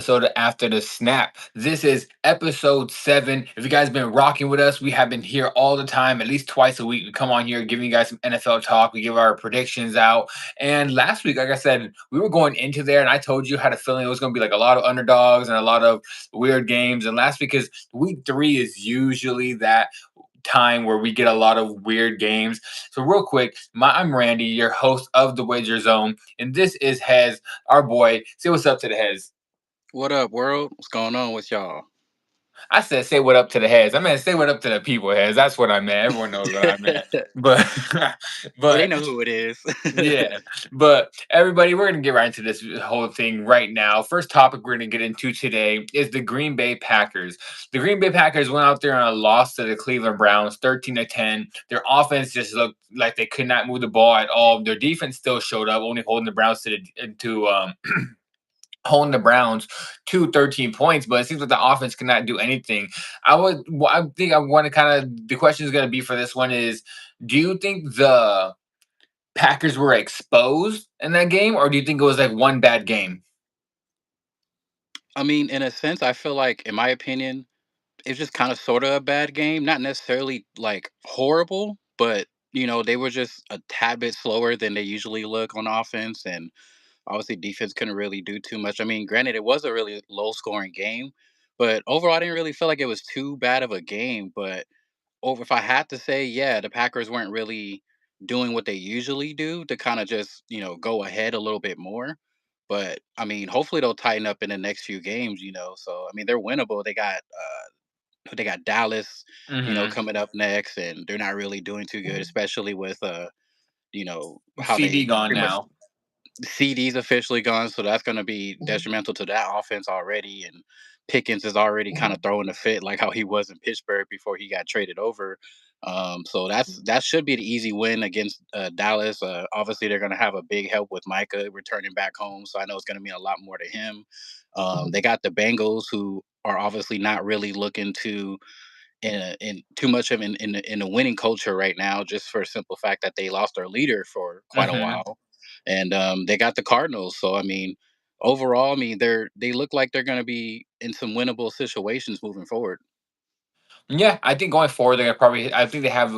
episode of After the Snap. This is episode 7. If you guys been rocking with us, we have been here all the time, at least twice a week. We come on here giving you guys some NFL talk. We give our predictions out. And last week, like I said, we were going into there, and I told you had a feeling it was going to be like a lot of underdogs and a lot of weird games. And last week, because week 3 is usually that time where we get a lot of weird games. So real quick, I'm Randy, your host of the Wager Zone, and this is Hez, our boy. Say what's up to the Hez. What up, world? What's going on with y'all? I said say what up to the heads. I meant say what up to the people heads. That's what I meant. Everyone knows what I meant. But Yeah, they but know who it is. yeah. But everybody, we're gonna get right into this whole thing right now. First topic we're gonna get into today is the Green Bay Packers. The Green Bay Packers went out there on a loss to the Cleveland Browns, 13-10. Their offense just looked like they could not move the ball at all. Their defense still showed up, only holding the Browns to holding the Browns to 13 points, but it seems like the offense cannot do anything. I think I want to kind of, the question is going to be for this one is, do you think the Packers were exposed in that game, or do you think it was like one bad game? I mean, in a sense, I feel like, in my opinion, it's just kind of sort of a bad game. Not necessarily like horrible, but they were just a tad bit slower than they usually look on offense, and obviously defense couldn't really do too much. I mean, granted, it was a really low scoring game, but overall, I didn't really feel like it was too bad of a game. But over, if I had to say, yeah, the Packers weren't really doing what they usually do to kind of just go ahead a little bit more. But I mean, hopefully they'll tighten up in the next few games. So I mean, they're winnable. They got Dallas, Mm-hmm. coming up next, and they're not really doing too good, especially with how CD they gone pretty much now. CD's officially gone, so that's going to be detrimental to that offense already. And Pickens is already kind of throwing a fit, like how he was in Pittsburgh before he got traded over. So that should be the easy win against Dallas. Obviously, they're going to have a big help with Micah returning back home, so I know it's going to mean a lot more to him. They got the Bengals, who are obviously not really looking to in too much of in a winning culture right now, just for a simple fact that they lost their leader for quite a Mm-hmm. while, and they got the Cardinals. So I mean, overall, I mean they look like they're going to be in some winnable situations moving forward. Yeah, I think going forward, they're gonna probably. I think they have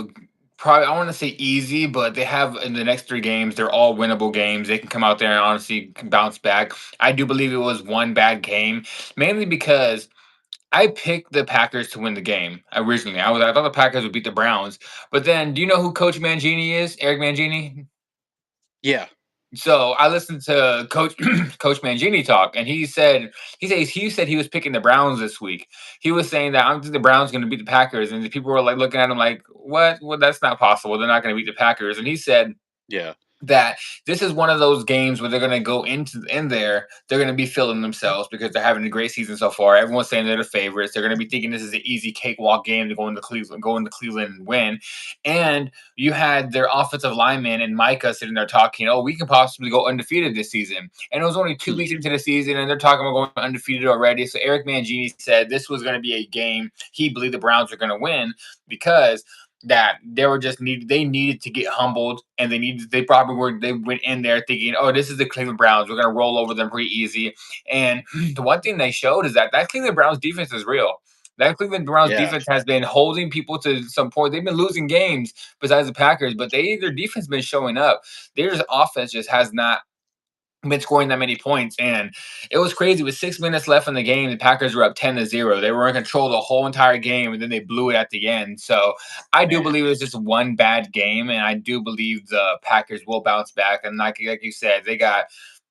probably. I want to say easy, but they have in the next 3 games. They're all winnable games. They can come out there and honestly bounce back. I do believe it was one bad game, mainly because I picked the Packers to win the game originally. I thought the Packers would beat the Browns, but then do you know who Coach Mangini is? Eric Mangini. Yeah, So I listened to Coach Coach Mangini talk, and he said he was picking the Browns this week. He was saying that I don't think the Browns going to beat the Packers, and the people were like looking at him like, "What? Well, that's not possible. They're not going to beat the Packers." And he said yeah, that this is one of those games where they're going to go in there, they're going to be feeling themselves because they're having a great season so far. Everyone's saying they're the favorites. They're going to be thinking this is an easy cakewalk game to go into Cleveland and win. And you had their offensive lineman and Micah sitting there talking, oh, we can possibly go undefeated this season. And it was only 2 weeks hmm, into the season, and they're talking about going undefeated already. So Eric Mangini said this was going to be a game he believed the Browns were going to win because that they needed to get humbled, and they went in there thinking, oh, this is the Cleveland Browns, we're gonna roll over them pretty easy. And the one thing they showed is that Cleveland Browns defense is real. That Cleveland Browns yeah. defense has been holding people to some point. They've been losing games besides the Packers, but their defense been showing up. Their offense just has not been scoring that many points. And it was crazy. With 6 minutes left in the game, the Packers were up 10-0. They were in control the whole entire game, and then they blew it at the end. So I do Man, believe it was just one bad game, and I do believe the Packers will bounce back. And like you said, they got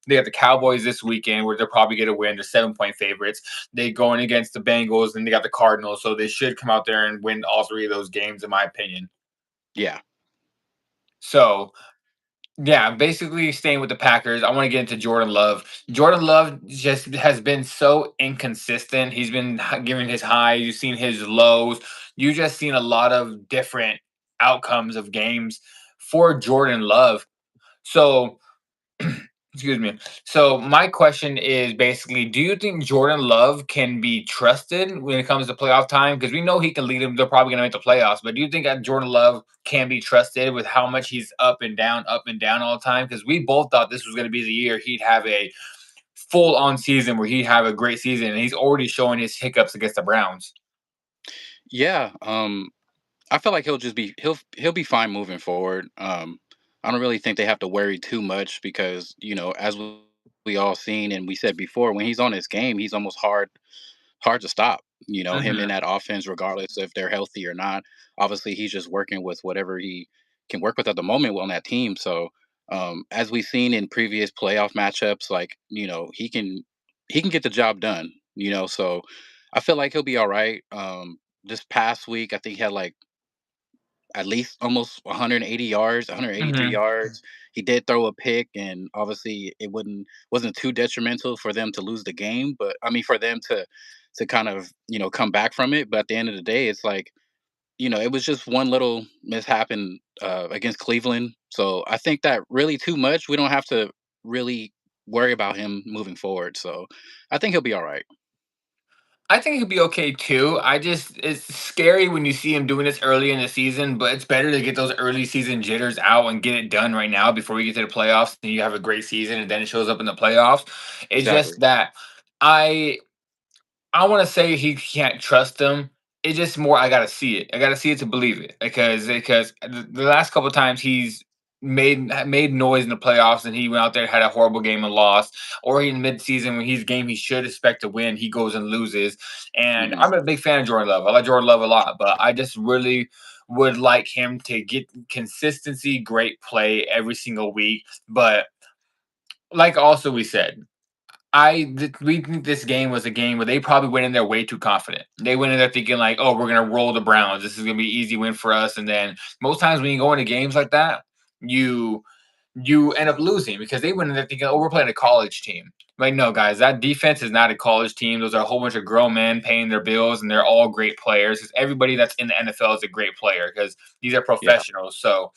the Cowboys this weekend where they're probably going to win. They're 7-point favorites. They going against the Bengals, and they got the Cardinals, so they should come out there and win all 3 of those games, in my opinion. yeah, So yeah, basically staying with the Packers. I want to get into Jordan Love. Jordan Love just has been so inconsistent. He's been giving his highs. You've seen his lows. You just seen a lot of different outcomes of games for Jordan Love. So excuse me. So my question is basically, do you think Jordan Love can be trusted when it comes to playoff time? Because we know he can lead them. They're probably going to make the playoffs. But do you think that Jordan Love can be trusted with how much he's up and down all the time? Because we both thought this was going to be the year he'd have a full on season where he have a great season, and he's already showing his hiccups against the Browns. Yeah, I feel like he'll be fine moving forward. I don't really think they have to worry too much because as we all seen and we said before, when he's on his game, he's almost hard to stop. Him in Hmm. that offense, regardless if they're healthy or not. Obviously, he's just working with whatever he can work with at the moment on that team. So, as we've seen in previous playoff matchups, like he can get the job done. So I feel like he'll be all right. This past week, I think he had like at least almost 180 yards, 183 Hmm. yards. He did throw a pick, and obviously it wasn't too detrimental for them to lose the game, but I mean for them to kind of come back from it. But at the end of the day, it's like it was just one little mishap against Cleveland. So I think that really too much, we don't have to really worry about him moving forward. So I think he'll be all right. I think he'll be okay too. It's scary when you see him doing this early in the season, but it's better to get those early season jitters out and get it done right now before we get to the playoffs and you have a great season and then it shows up in the playoffs. It's Exactly. just that I I want to say he can't trust them. It's just more I gotta see it. I gotta see it to believe it because the last couple times he's made noise in the playoffs and he went out there had a horrible game and lost, or in mid-season when he's game he should expect to win, he goes and loses. And Hmm. I'm a big fan of Jordan Love. I like Jordan Love a lot, but I just really would like him to get consistency, great play every single week. But like also we said, we think this game was a game where they probably went in there way too confident. They went in there thinking like, "Oh, we're gonna roll the Browns. This is gonna be an easy win for us." And then most times when you go into games like that, you you end up losing because they went in there thinking, "Oh, we're playing a college team." Like, no, guys, that defense is not a college team. Those are a whole bunch of grown men paying their bills, and they're all great players. Because everybody that's in the NFL is a great player because these are Yeah. professionals. So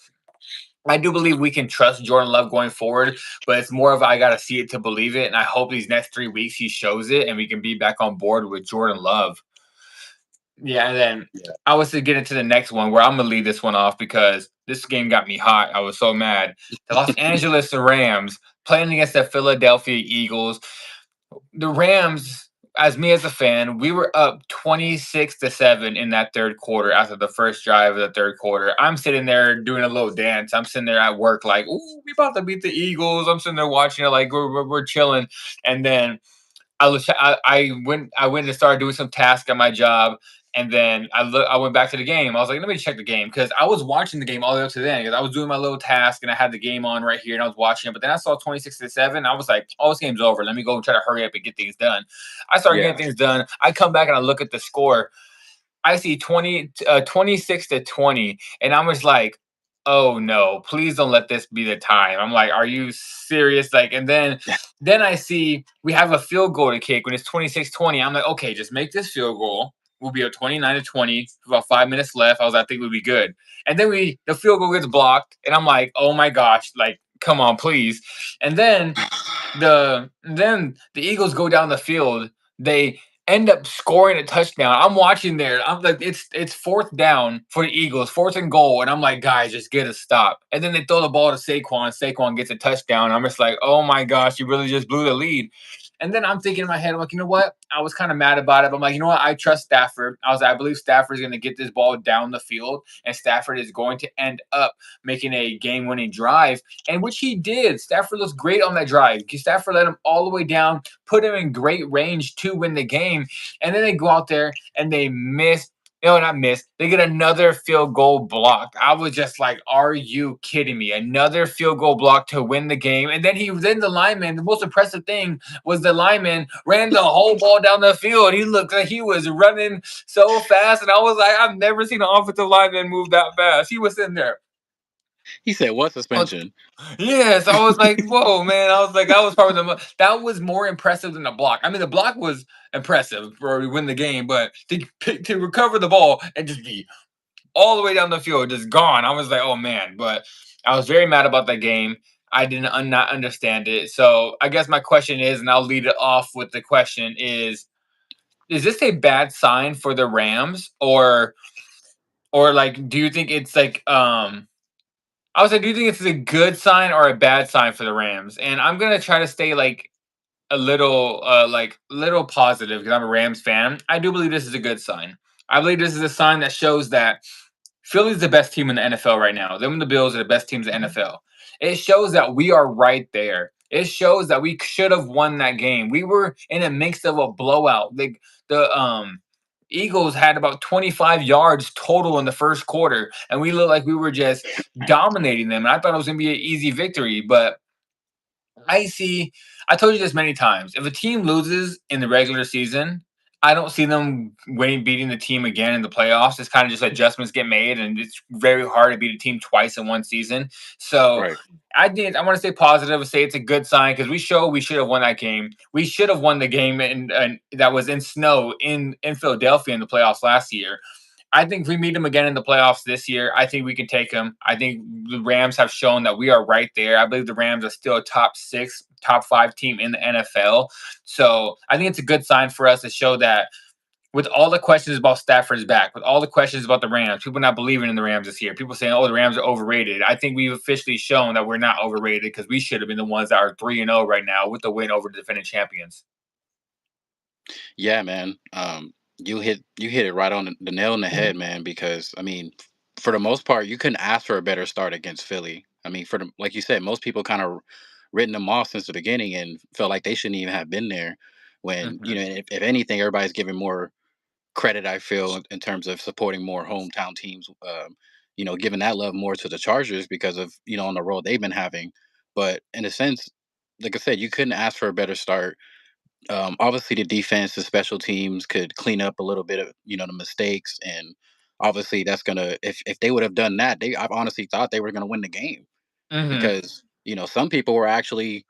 I do believe we can trust Jordan Love going forward, but it's more of I got to see it to believe it. And I hope these next 3 weeks he shows it and we can be back on board with Jordan Love. Yeah, and then Yeah. I was to get into the next one where I'm gonna lead this one off because this game got me hot. I was so mad. The Los Angeles Rams playing against the Philadelphia Eagles. The Rams, as me as a fan, we were up 26-7 in that third quarter after the first drive of the third quarter. I'm sitting there doing a little dance. I'm sitting there at work like, "Ooh, we about to beat the Eagles." I'm sitting there watching it like we're chilling. And then I went and started doing some task at my job, and then I went back to the game. I was like, let me check the game because I was watching the game all the way up to then because I was doing my little task and I had the game on right here and I was watching it. But then I saw 26-7. I was like, oh, this game's over. Let me go and try to hurry up and get things done. I started getting Yeah. things done. I come back and I look at the score. I see 26-20, and I'm just like, oh no, please don't let this be the time. I'm like, are you serious? Like, and then I see we have a field goal to kick when it's 26-20. I'm like, okay, just make this field goal. We'll be at 29-20, about 5 minutes left. I think we'll be good. And then the field goal gets blocked, and I'm like, oh my gosh, like, come on, please. And then the Eagles go down the field. They end up scoring a touchdown. I'm watching there. I'm like, it's fourth down for the Eagles, fourth and goal, and I'm like, guys, just get a stop. And then they throw the ball to Saquon. Saquon gets a touchdown. I'm just like, oh my gosh, you really just blew the lead. And then I'm thinking in my head, I'm like, you know what? I was kind of mad about it. But I'm like, you know what? I trust Stafford. I believe Stafford is going to get this ball down the field, and Stafford is going to end up making a game-winning drive, and which he did. Stafford looks great on that drive. Stafford led him all the way down, put him in great range to win the game, and then they go out there and they miss. No, not miss. They get another field goal blocked. I was just like, "Are you kidding me?" Another field goal block to win the game, and then the lineman. The most impressive thing was the lineman ran the whole ball down the field. He looked like he was running so fast, and I was like, "I've never seen an offensive lineman move that fast." He was in there. He said, "What Oh, suspension?" yes, I was like, "Whoa, man!" I was like, "That was probably that was more impressive than the block." I mean, the block was impressive for we win the game, but to recover the ball and just be all the way down the field, just gone, I was like, "Oh man!" But I was very mad about that game. I didn't not understand it. So I guess my question is, and I'll lead it off with the question: Is this a bad sign for the Rams, or like, do you think it's like I was like, do you think it's a good sign or a bad sign for the Rams? And I'm gonna try to stay like a little little positive because I'm a Rams fan. I do believe this is a good sign. I believe this is a sign that shows that Philly's the best team in the NFL right now. Them and the Bills are the best teams in the NFL. It shows that we are right there. It shows that we should have won that game. We were in a mix of a blowout. The Eagles had about 25 yards total in the first quarter, and we looked like we were just dominating them. And I thought it was going to be an easy victory, but I see. I told you this many times. If a team loses in the regular season, I don't see them beating the team again in the playoffs. It's kind of just adjustments get made, and it's very hard to beat a team twice in one season. So Right. I want to stay positive and say it's a good sign because we should have won that game. We should have won the game and that was in snow in Philadelphia in the playoffs last year. I think if we meet them again in the playoffs this year, I think we can take them. I think the Rams have shown that we are right there. I believe the Rams are still a top 6, top 5 team in the NFL. So I think it's a good sign for us to show that with all the questions about Stafford's back, with all the questions about the Rams, people not believing in the Rams this year, people saying, "Oh, the Rams are overrated." I think we've officially shown that we're not overrated because we should have been the ones that are 3-0 right now with the win over the defending champions. Yeah, man. You hit it right on the nail in the head, man. Because I mean, for the most part, you couldn't ask for a better start against Philly. I mean, for the like you said, most people kind of written them off since the beginning and felt like they shouldn't even have been there. When Hmm. if anything, everybody's giving more credit. I feel in terms of supporting more hometown teams. Giving that love more to the Chargers because of on the road they've been having. But in a sense, like I said, you couldn't ask for a better start. Obviously, the defense, the special teams could clean up a little bit of the mistakes, and obviously that's gonna if they would have done that, I've honestly thought they were gonna win the game Hmm. because some people were actually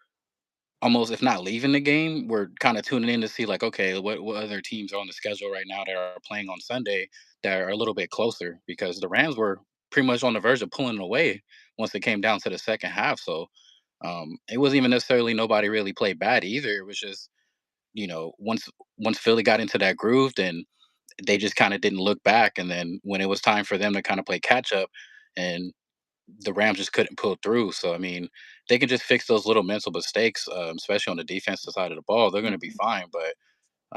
almost if not leaving the game, were kind of tuning in to see like okay, what other teams are on the schedule right now that are playing on Sunday that are a little bit closer because the Rams were pretty much on the verge of pulling it away once it came down to the second half. So it wasn't even necessarily nobody really played bad either. It was just once Philly got into that groove, then they just kind of didn't look back. And then when it was time for them to kind of play catch up, and the Rams just couldn't pull through. So I mean, they can just fix those little mental mistakes, especially on the defensive side of the ball. They're going to be fine. But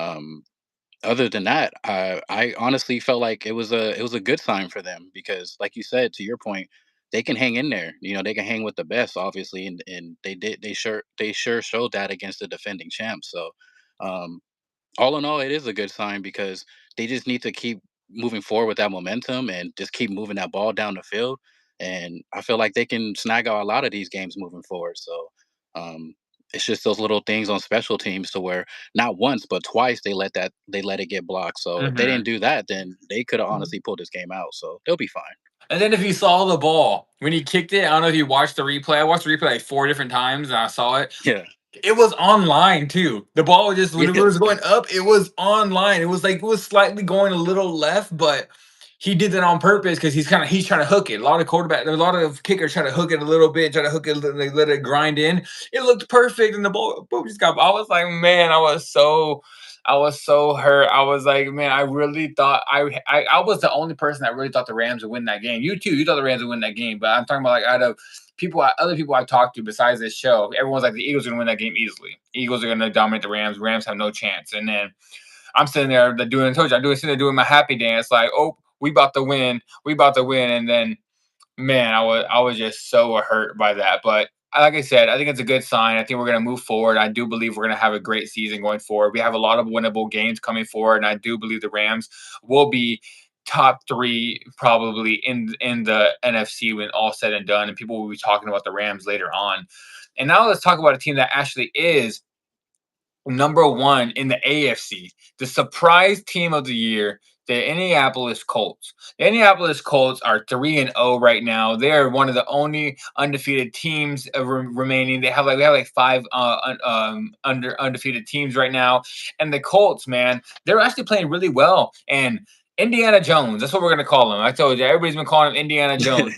um, other than that, I honestly felt like it was a good sign for them because, like you said, to your point, they can hang in there. They can hang with the best, obviously, and they did. They sure showed that against the defending champs. So um, all in all, it is a good sign because they just need to keep moving forward with that momentum and just keep moving that ball down the field. And I feel like they can snag out a lot of these games moving forward. So um, it's just those little things on special teams to where not once but twice they let it get blocked. So if they Hmm. didn't do that, then they could have honestly pulled this game out. So they'll be fine. And then if you saw the ball when he kicked it, I don't know if you watched the replay. I watched the replay like 4 different times and I saw it. Yeah, It was online too. The ball was just when it yeah, was going up, it was online. It was like it was slightly going a little left, but he did that on purpose because he's trying to hook it. A lot of kickers try to hook it a little bit, try to hook it, let it grind in. It looked perfect, and the ball boom just got. I was like, man, I was so hurt. I was like, man, I really thought I was the only person that really thought the Rams would win that game. You too, you thought the Rams would win that game, but I'm talking about like out of other people I talked to besides this show, everyone's like the Eagles are gonna win that game easily. Eagles are gonna dominate the Rams. Rams have no chance. And then I'm sitting there doing, I told you, I'm sitting there doing my happy dance, like, oh, we about to win, we about to win. And then, man, I was just so hurt by that. But like I said, I think it's a good sign. I think we're gonna move forward. I do believe we're gonna have a great season going forward. We have a lot of winnable games coming forward, and I do believe the Rams will be top 3 probably in the NFC when all said and done. And people will be talking about the Rams later on. And now let's talk about a team that actually is number 1 in the AFC, the surprise team of the year, the Indianapolis Colts. The Indianapolis Colts are 3-0 right now. They are one of the only undefeated teams remaining. We have like 5 undefeated teams right now, and the Colts, man, they're actually playing really well. And Indiana Jones, that's what we're gonna call him. I told you, everybody's been calling him Indiana Jones.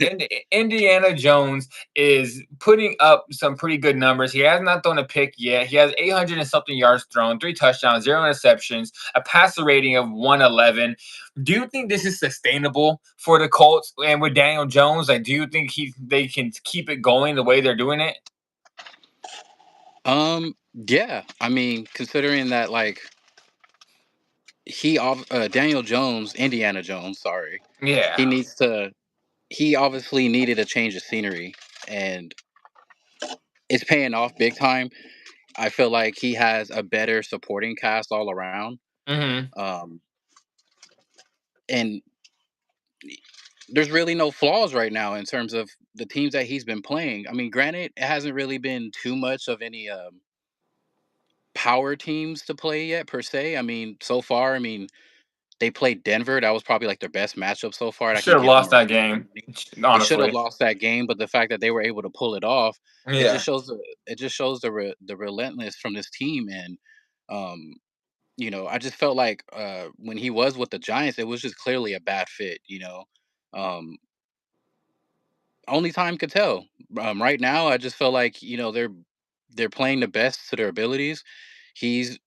Indiana Jones is putting up some pretty good numbers. He has not thrown a pick yet. He has 800 and something yards thrown, 3 touchdowns, 0 interceptions, a passer rating of 111. Do you think this is sustainable for the Colts and with Daniel Jones? Like, do you think they can keep it going the way they're doing it? Yeah. I mean, considering that, like, Daniel Jones, Indiana Jones, sorry, he Yeah. needs to. He obviously needed a change of scenery, and it's paying off big time. I feel like he has a better supporting cast all around. Hmm. Um, and there's really no flaws right now in terms of the teams that he's been playing. I mean, granted, it hasn't really been too much of any power teams to play yet per se. I mean, so far, I mean, they played Denver. That was probably like their best matchup so far. I Should can have give them lost a that run for game, their money. They should have honestly. lost that game, but the fact that they were able to pull it off, it Yeah. just shows the relentless from this team. And um, I just felt like when he was with the Giants, it was just clearly a bad fit. Um, only time could tell. Right now, I just feel like they're playing the best to their abilities. He's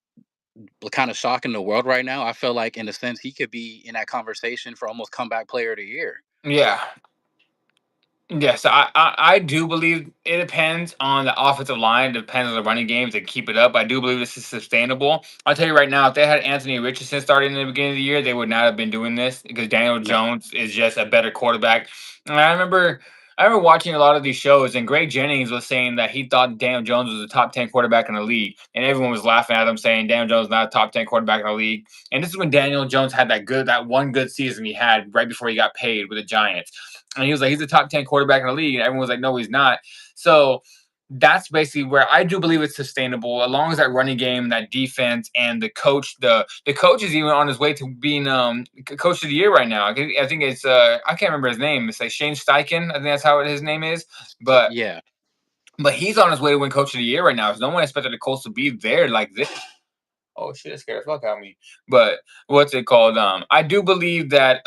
kind of shocking the world right now. I feel like, in a sense, he could be in that conversation for almost comeback player of the year. Yeah. Yes, I do believe it depends on the offensive line. It depends on the running game to keep it up. I do believe this is sustainable. I'll tell you right now, if they had Anthony Richardson starting in the beginning of the year, they would not have been doing this because Daniel No. Jones is just a better quarterback. And I remember watching a lot of these shows, and Greg Jennings was saying that he thought Daniel Jones was a top 10 quarterback in the league, and everyone was laughing at him saying Daniel Jones is not a top 10 quarterback in the league. And this is when Daniel Jones had that one good season he had right before he got paid with the Giants. And he was like, he's a top 10 quarterback in the league. And everyone was like, no, he's not. So that's basically where I do believe it's sustainable, as long as that running game, that defense, and the coach is even on his way to being coach of the year right now. I think it's I can't remember his name. It's like Shane Steichen. I think that's how his name is. But Yeah. but he's on his way to win coach of the year right now. So no one expected the Colts to be there like this. Oh shit, it scared the fuck out of me. But what's it called? I do believe that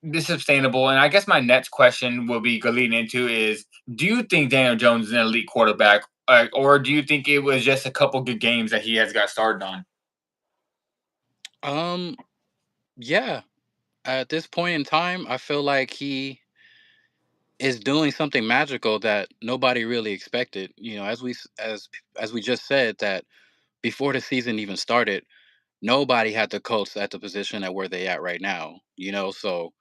this is sustainable. And I guess my next question will be leading into is: do you think Daniel Jones is an elite quarterback, or do you think it was just a couple good games that he has got started on? Um. Yeah. At this point in time, I feel like he is doing something magical that nobody really expected. As we just said, that before the season even started, nobody had the Colts at the position at where they at right now. So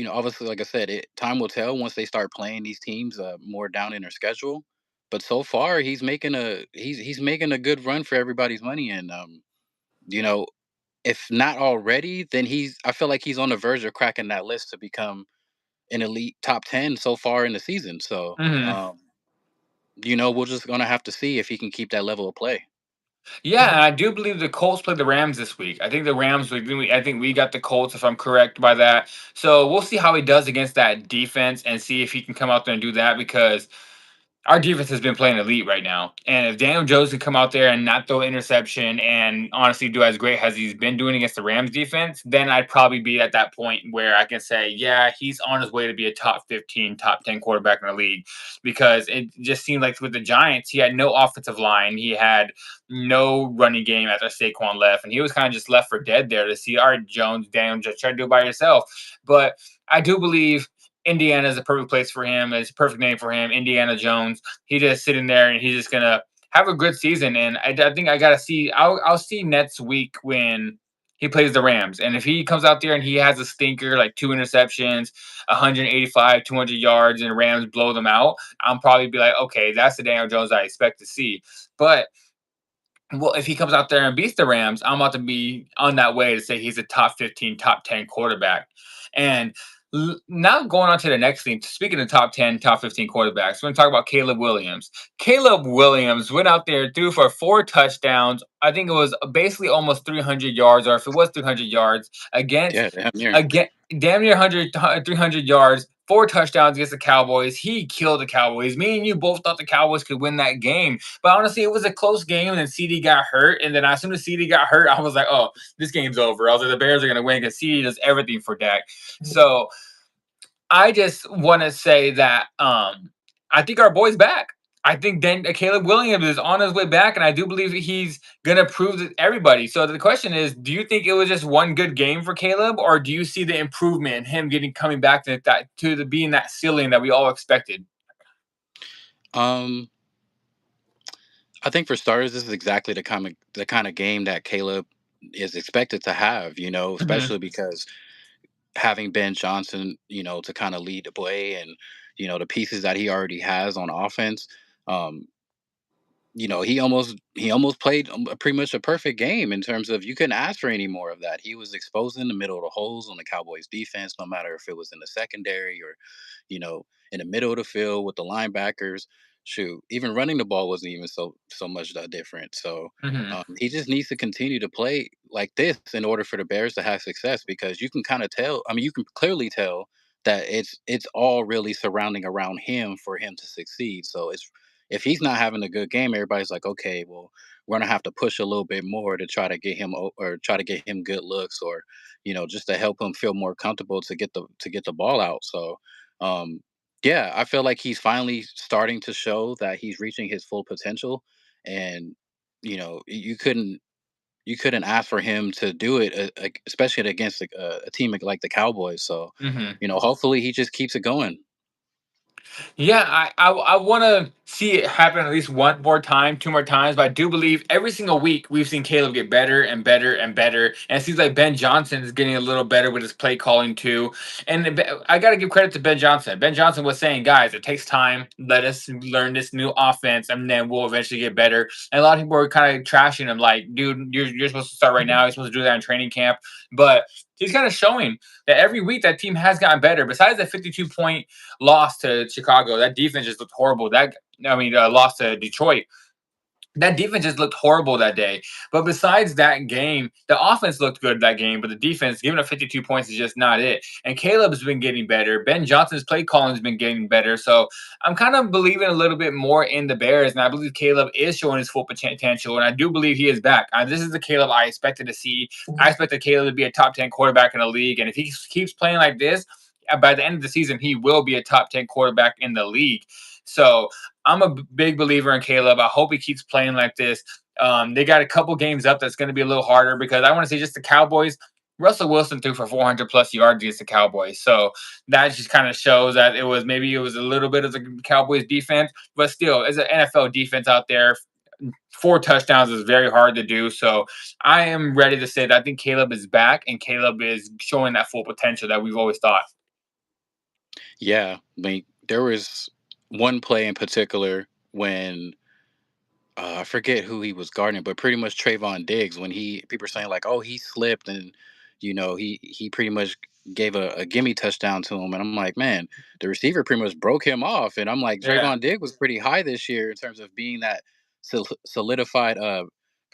obviously, like I said, time will tell once they start playing these teams more down in their schedule. But so far, he's making a good run for everybody's money, and you know, if not already, then I feel like he's on the verge of cracking that list to become an elite top 10 so far in the season. So, Hmm. we're just gonna have to see if he can keep that level of play. Yeah, and I do believe the Colts play the Rams this week. I think the Rams. I think we got the Colts, if I'm correct by that. So we'll see how he does against that defense and see if he can come out there and do that because our defense has been playing elite right now. And if Daniel Jones can come out there and not throw interception and honestly do as great as he's been doing against the Rams defense, then I'd probably be at that point where I can say, yeah, he's on his way to be a top 15, top 10 quarterback in the league. Because it just seemed like with the Giants, he had no offensive line. He had no running game after Saquon left. And he was kind of just left for dead there to see, all right, Jones, Daniel, just try to do it by yourself. But I do believe Indiana is a perfect place for him. It's a perfect name for him, Indiana Jones. He just sitting there and he's just gonna have a good season. And I think I gotta see. I'll see next week when he plays the Rams. And if he comes out there and he has a stinker, like two interceptions, 185, 200 yards, and the Rams blow them out, I'll probably be like, okay, that's the Daniel Jones I expect to see. But well, if he comes out there and beats the Rams, I'm about to be on that way to say he's a top 15, top 10 quarterback. And now going on to the next thing, speaking of top 10, top 15 quarterbacks, we're going to talk about Caleb Williams. Caleb Williams went out there, threw for 4 touchdowns. I think it was basically almost 300 yards, or if it was 300 yards, against, Yeah, damn near. again, damn near 300 yards, 4 touchdowns against the Cowboys. He killed the Cowboys. Me and you both thought the Cowboys could win that game. But honestly, it was a close game, and then CD got hurt. And then as soon as CD got hurt, I was like, oh, this game's over. I was like, the Bears are going to win because CD does everything for Dak. So I just want to say that I think our boy's back. I think then Caleb Williams is on his way back, and I do believe that he's gonna prove to everybody. So the question is, do you think it was just one good game for Caleb, or do you see the improvement in him coming back to being that ceiling that we all expected? Um, I think for starters, this is exactly the kind of game that Caleb is expected to have. Hmm. Especially because having Ben Johnson, to kind of lead the way, and the pieces that he already has on offense. Um, he almost played pretty much a perfect game in terms of you couldn't ask for any more of that. He was exposing the middle of the holes on the Cowboys defense, no matter if it was in the secondary or, you know, in the middle of the field with the linebackers. Shoot, even running the ball wasn't even so much that different. So Hmm. he just needs to continue to play like this in order for the Bears to have success, because you can kind of tell. I mean, you can clearly tell that it's all really surrounding around him for him to succeed. So it's if he's not having a good game, everybody's like, okay, well, we're gonna have to push a little bit more to try to get him or try to get him good looks, or just to help him feel more comfortable to get the ball out. So, um, yeah, I feel like he's finally starting to show that he's reaching his full potential, and you couldn't ask for him to do it, especially against a team like the Cowboys. So, Hmm. hopefully he just keeps it going. Yeah, I want to see it happen at least one more time, two more times. But I do believe every single week we've seen Caleb get better and better and better, and it seems like Ben Johnson is getting a little better with his play calling too. And I got to give credit to Ben Johnson. Ben Johnson was saying, "Guys, it takes time. Let us learn this new offense, and then we'll eventually get better." And a lot of people were kind of trashing him, like, "Dude, you're supposed to start right now. You're supposed to do that in training camp." But he's kind of showing that every week that team has gotten better. Besides the 52-point loss to Chicago. That defense just looked horrible. Lost to Detroit. That defense just looked horrible that day. But besides that game, the offense looked good that game, but the defense, giving up 52 points, is just not it. And Caleb's been getting better. Ben Johnson's play calling has been getting better. So I'm kind of believing a little bit more in the Bears, and I believe Caleb is showing his full potential, and I do believe he is back. This is the Caleb I expected to see. I expected Caleb to be a top 10 quarterback in the league, and if he keeps playing like this, by the end of the season, he will be a top 10 quarterback in the league. So I'm a big believer in Caleb. I hope he keeps playing like this. They got a couple games up that's going to be a little harder because I want to say just the Cowboys. Russell Wilson threw for 400 plus yards against the Cowboys, so that just kind of shows that it was a little bit of the Cowboys defense, but still, as an NFL defense out there, 4 touchdowns is very hard to do. So I am ready to say that I think Caleb is back and Caleb is showing that full potential that we've always thought. Yeah, I mean, there was one play in particular when I forget who he was guarding, but pretty much Trayvon Diggs, when he people are saying like, oh, he slipped, and he pretty much gave a gimme touchdown to him, and I'm like, man, the receiver pretty much broke him off, and I'm like, Yeah. Trayvon Diggs was pretty high this year in terms of being that solidified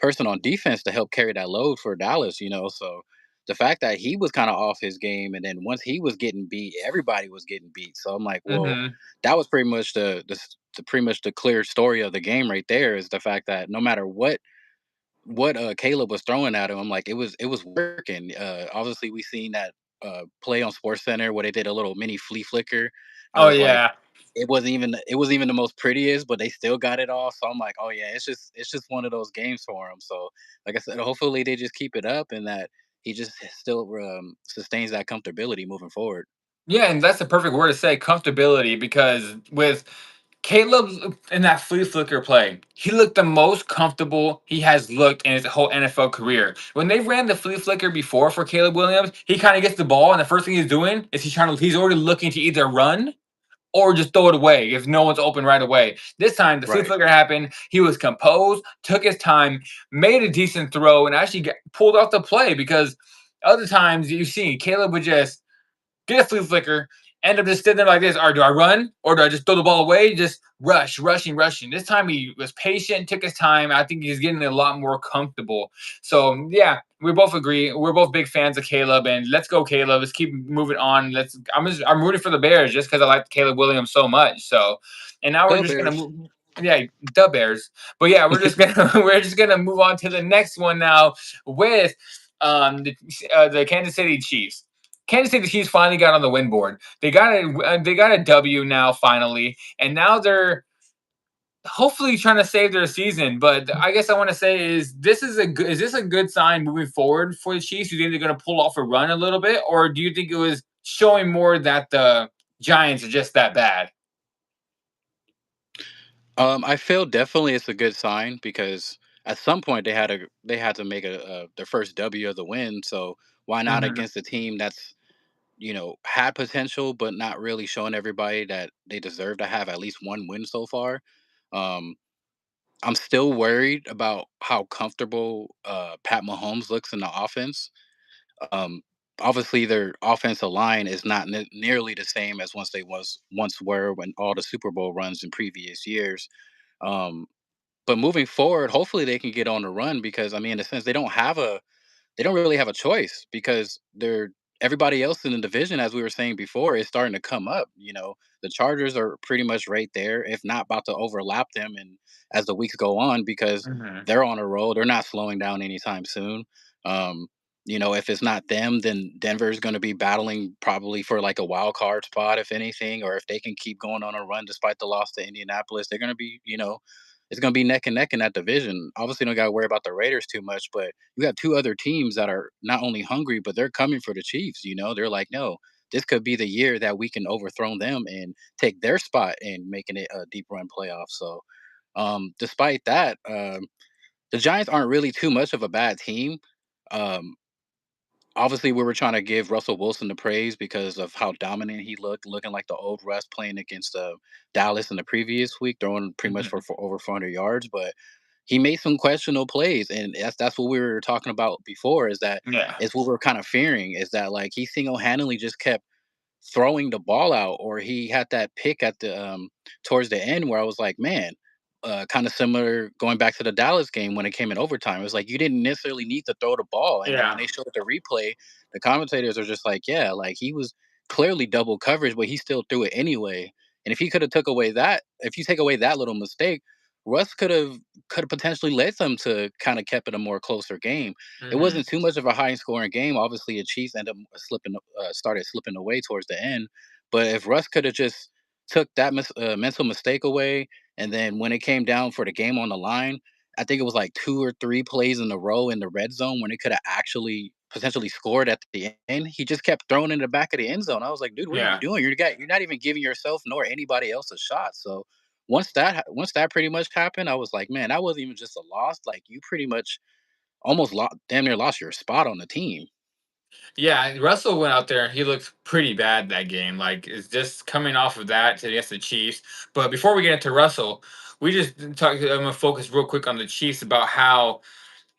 person on defense to help carry that load for Dallas, so. The fact that he was kind of off his game, and then once he was getting beat, everybody was getting beat. So I'm like, well, Hmm. that was pretty much the pretty much the clear story of the game right there, is the fact that no matter what Caleb was throwing at him, I'm like, it was working. Obviously we seen that play on Sports Center where they did a little mini flea flicker. I Oh was like, yeah. it wasn't even the most prettiest, but they still got it off. So I'm like, oh yeah, it's just one of those games for him. So like I said, hopefully they just keep it up, and that he just still sustains that comfortability moving forward. Yeah, and that's the perfect word to say, comfortability, because with Caleb in that flea flicker play, he looked the most comfortable he has looked in his whole NFL career. When they ran the flea flicker before for Caleb Williams, he kind of gets the ball, and the first thing he's doing is he's already looking to either run or just throw it away if no one's open right away. This time, the flea Right. flicker happened. He was composed, took his time, made a decent throw, and actually pulled off the play because other times you've seen Caleb would just get a flea flicker, end up just sitting there like this. Or do I run or do I just throw the ball away? Just rushing. This time he was patient, took his time. I think he's getting a lot more comfortable. So yeah, we both agree. We're both big fans of Caleb, and let's go, Caleb. Let's keep moving on. I'm rooting for the Bears just because I like Caleb Williams so much. So, and now we're Go just gonna Bears. move. Yeah, the Bears. But yeah, we're just gonna move on to the next one now with the Kansas City Chiefs. Kansas City Chiefs finally got on the win board. They got a W now finally, and now they're hopefully trying to save their season. But I guess I want to say is this a good sign moving forward for the Chiefs? Do you think they're going to pull off a run a little bit, or do you think it was showing more that the Giants are just that bad? I feel definitely it's a good sign because at some point they had to make their first W of the win. So why not Mhm, against a team that's had potential but not really showing everybody that they deserve to have at least one win so far. Um, I'm still worried about how comfortable Pat Mahomes looks in the offense. Um, Obviously, their offensive line is not nearly the same as once were when all the Super Bowl runs in previous years. Um, but moving forward, hopefully they can get on the run because I mean, in a sense, they don't really have a choice because they're everybody else in the division, as we were saying before, is starting to come up. The Chargers are pretty much right there, if not about to overlap them, and as the weeks go on, because mhm. they're on a roll, they're not slowing down anytime soon. Um, if it's not them, then Denver's going to be battling probably for like a wild card spot, if anything, or if they can keep going on a run despite the loss to Indianapolis, they're going to be, it's going to be neck and neck in that division. Obviously, don't got to worry about the Raiders too much, but you have two other teams that are not only hungry, but they're coming for the Chiefs. They're like, no, this could be the year that we can overthrow them and take their spot and making it a deep run playoff. So, despite that, the Giants aren't really too much of a bad team. Um, Obviously, we were trying to give Russell Wilson the praise because of how dominant he looked, looking like the old Russ playing against Dallas in the previous week, throwing pretty much Mhm. for over 400 yards. But he made some questionable plays, and that's what we were talking about before. Yeah, Is what we're kind of fearing is that like he single handedly just kept throwing the ball out, or he had that pick at the towards the end where I was like, man, kind of similar going back to the Dallas game when it came in overtime. It was like you didn't necessarily need to throw the ball, and then when yeah. they showed the replay, the commentators are just like, yeah, like he was clearly double coverage, but he still threw it anyway. And if he could have took away that, if you take away that little mistake, Russ could have potentially led them to kind of kept it a more closer game. It Mhm. wasn't too much of a high scoring game. Obviously, the Chiefs ended up started slipping away towards the end. But if Russ could have just took that mental mistake away, and then when it came down for the game on the line, I think it was like two or three plays in a row in the red zone when it could have actually potentially scored at the end. He just kept throwing in the back of the end zone. I was like, dude, what are you Yeah. doing? You're not even giving yourself nor anybody else a shot. So once that pretty much happened, I was like, man, that wasn't even just a loss. Like you pretty much almost damn near lost your spot on the team. Yeah, Russell went out there and he looked pretty bad that game. Like, it's just coming off of that to against the Chiefs. But before we get into Russell, we just talk. I'm gonna focus real quick on the Chiefs about how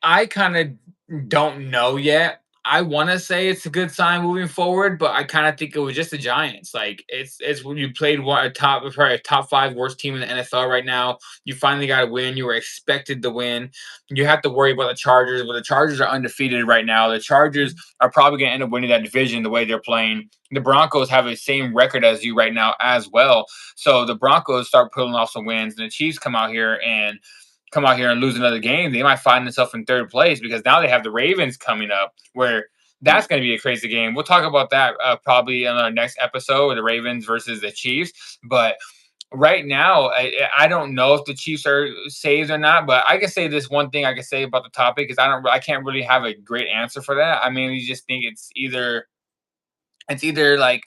I kind of don't know yet. I want to say it's a good sign moving forward, but I kind of think it was just the Giants. Like it's when you played one a top probably a top five worst team in the NFL right now. You finally got to win. You were expected to win. You have to worry about the Chargers, but the Chargers are undefeated right now. The Chargers are probably going to end up winning that division the way they're playing. The Broncos have the same record as you right now as well. So the Broncos start pulling off some wins, and the Chiefs come out here and lose another game, they might find themselves in third place because now they have the Ravens coming up, where that's Mm, going to be a crazy game. We'll talk about that probably on our next episode, the Ravens versus the Chiefs. But right now, I don't know if the Chiefs are saved or not. But I can say this one thing I can say about the topic is I can't really have a great answer for that. I mean, you just think it's either like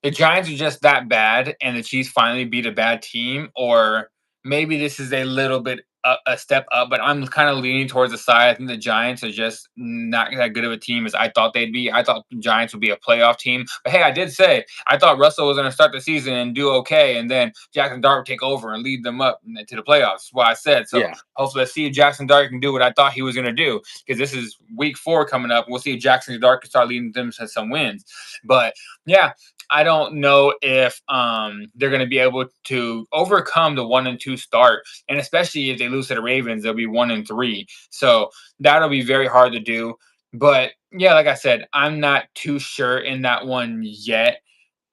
the Giants are just that bad and the Chiefs finally beat a bad team, or maybe this is a little bit a step up. But I'm kind of leaning towards the side. I think the Giants are just not that good of a team as I thought they'd be. I thought the Giants would be a playoff team. But hey, I did say I thought Russell was going to start the season and do okay, and then Jackson Dart would take over and lead them up to the playoffs. That's what I said. So yeah. hopefully, let's see if Jackson Dart can do what I thought he was going to do, because this is week 4 coming up. We'll see if Jackson Dart can start leading them to some wins. But yeah, I don't know if they're going to be able to overcome the 1-2 start, and especially if they lose to the Ravens, they'll be 1-3. So that'll be very hard to do. But yeah, like I said, I'm not too sure in that one yet.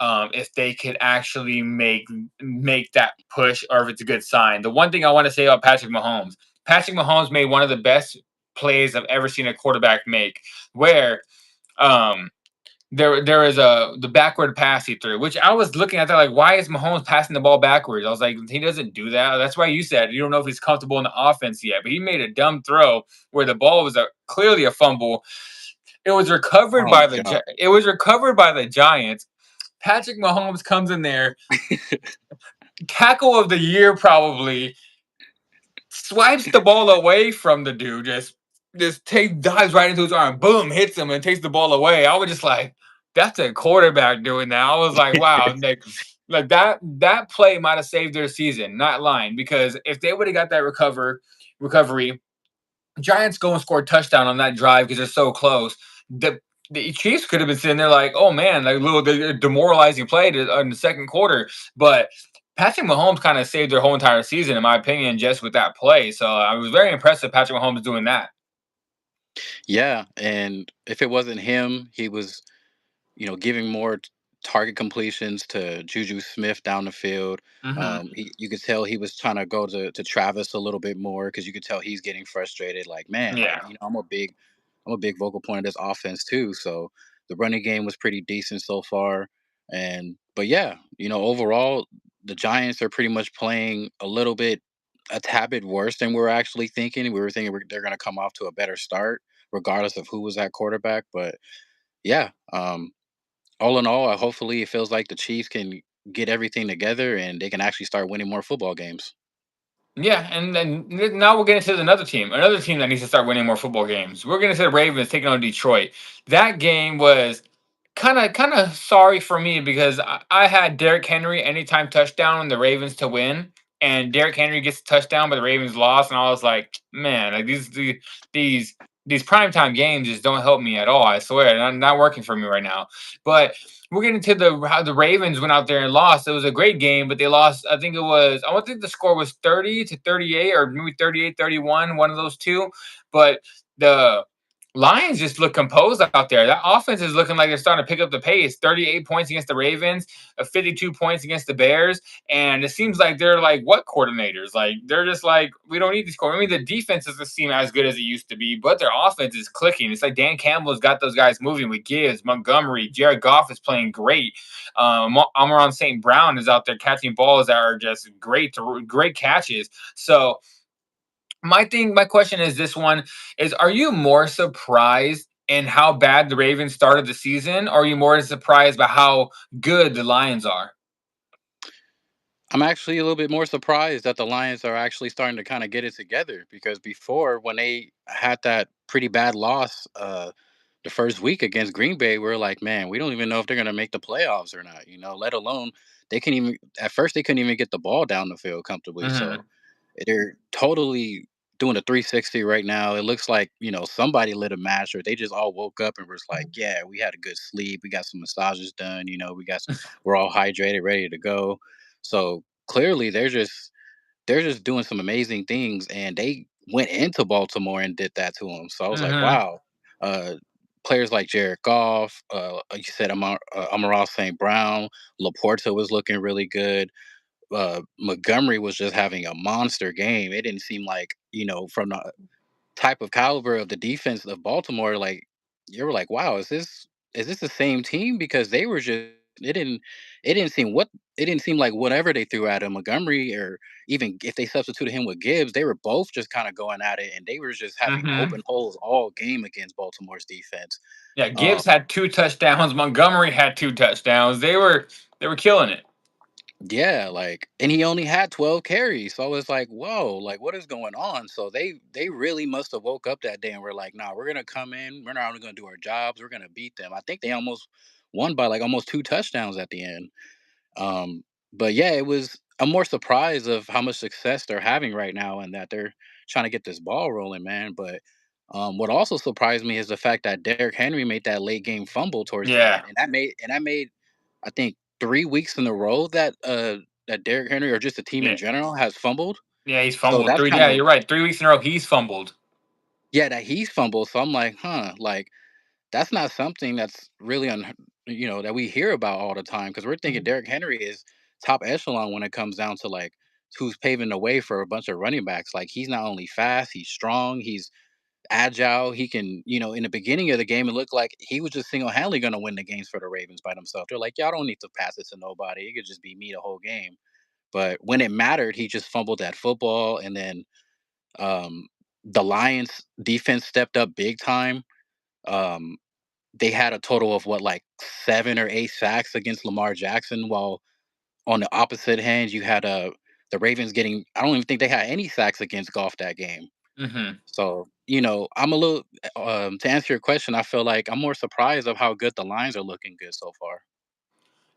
If they could actually make that push, or if it's a good sign. The one thing I want to say about Patrick Mahomes made one of the best plays I've ever seen a quarterback make, where um, there is the backward pass he threw, which I was looking at that like, why is Mahomes passing the ball backwards? I was like, he doesn't do that. That's why you said you don't know if he's comfortable in the offense yet. But he made a dumb throw where the ball was clearly a fumble. Oh my god. It was recovered by the Giants. Patrick Mahomes comes in there, tackle of the year probably, swipes the ball away from the dude, just take dives right into his arm, boom, hits him and takes the ball away. I was just like, that's a quarterback doing that. I was like, wow, like that play might have saved their season, not lying, because if they would have got that recovery, Giants go and score a touchdown on that drive because they're so close. The the Chiefs could have been sitting there like, oh man, like a little demoralizing play in the second quarter. But Patrick Mahomes kind of saved their whole entire season, in my opinion, just with that play. So I was very impressed with Patrick Mahomes doing that. Yeah, and if it wasn't him, he was giving more target completions to Juju Smith down the field. Hmm. You could tell he was trying to go to Travis a little bit more because you could tell he's getting frustrated. Like, man, like Yeah. I'm a big vocal point of this offense too. So the running game was pretty decent so far, and but yeah, overall the Giants are pretty much playing a tad bit worse than we were actually thinking. We were thinking they're going to come off to a better start, regardless of who was at quarterback, but yeah. All in all, hopefully, it feels like the Chiefs can get everything together and they can actually start winning more football games. Yeah, and then now we'll get into another team that needs to start winning more football games. We're going to the Ravens taking on Detroit. That game was kind of sorry for me because I had Derrick Henry anytime touchdown the Ravens to win, and Derrick Henry gets a touchdown, but the Ravens lost, and I was like, man, like these these primetime games just don't help me at all. I swear, not working for me right now. But we're getting to the how the Ravens went out there and lost. It was a great game, but they lost. I don't think the score was 30-38 or maybe 38-31, one of those two. But the Lions just look composed out there. That offense is looking like they're starting to pick up the pace. 38 points against the Ravens, 52 points against the Bears. And it seems like they're like, what coordinators? Like, they're just like, we don't need these coordinators. I mean, the defense doesn't seem as good as it used to be, but their offense is clicking. It's like Dan Campbell's got those guys moving with Gibbs, Montgomery. Jared Goff is playing great. Amon St. Brown is out there catching balls that are just great catches. So, my question is this one is: are you more surprised in how bad the Ravens started the season, or are you more surprised by how good the Lions are? I'm actually a little bit more surprised that the Lions are actually starting to kind of get it together because before, when they had that pretty bad loss the first week against Green Bay, we are like, man, we don't even know if they're going to make the playoffs or not, let alone at first, they couldn't even get the ball down the field comfortably. Hmm. So they're totally doing a 360 right now. It looks like, somebody lit a match or they just all woke up and was like, yeah, we had a good sleep. We got some massages done. We're all hydrated, ready to go. So clearly they're just doing some amazing things and they went into Baltimore and did that to them. So I was like, Hmm. wow. Uh, Players like Jared Goff, like you said, Amara St. Brown, Laporta was looking really good. Montgomery was just having a monster game. It didn't seem like, from the type of caliber of the defense of Baltimore, like you were like, wow, is this the same team? Because they were just it didn't seem what it didn't seem like whatever they threw at him, Montgomery, or even if they substituted him with Gibbs, they were both just kind of going at it and they were just having Hmm. open holes all game against Baltimore's defense. Yeah, Um, Gibbs had two touchdowns. Montgomery had two touchdowns. They were killing it. Yeah, like, and he only had 12 carries. So I was like, whoa, like what is going on? So they really must have woke up that day and were like, nah, we're gonna come in, we're not only gonna do our jobs, we're gonna beat them. I think they almost won by like almost two touchdowns at the end. Um, but yeah, it was I'm more surprised of how much success they're having right now and that they're trying to get this ball rolling, man. But what also surprised me is the fact that Derrick Henry made that late game fumble towards the Yeah, end, and that made I think 3 weeks in a row that that Derrick Henry or just the team in yeah, general has fumbled. yeah. He's So fumbled that's three. kind Yeah, of you're right. 3 weeks in a row, he's fumbled. yeah that he's fumbled. So I'm like, huh, like that's not something that's really that we hear about all the time because we're thinking Derrick Henry is top echelon when it comes down to like who's paving the way for a bunch of running backs. Like he's not only fast, he's strong, he's agile. He can, in the beginning of the game, it looked like he was just single handedly going to win the games for the Ravens by themselves. They're like, y'all don't need to pass it to nobody. It could just be me the whole game. But when it mattered, he just fumbled that football, and then um, the Lions defense stepped up big time. Um, they had a total of what, like 7 or 8 sacks against Lamar Jackson, while on the opposite hand, you had the Ravens getting. I don't even think they had any sacks against Goff that game. Mhm. So I'm a little to answer your question. I feel like I'm more surprised of how good the Lions are looking good so far.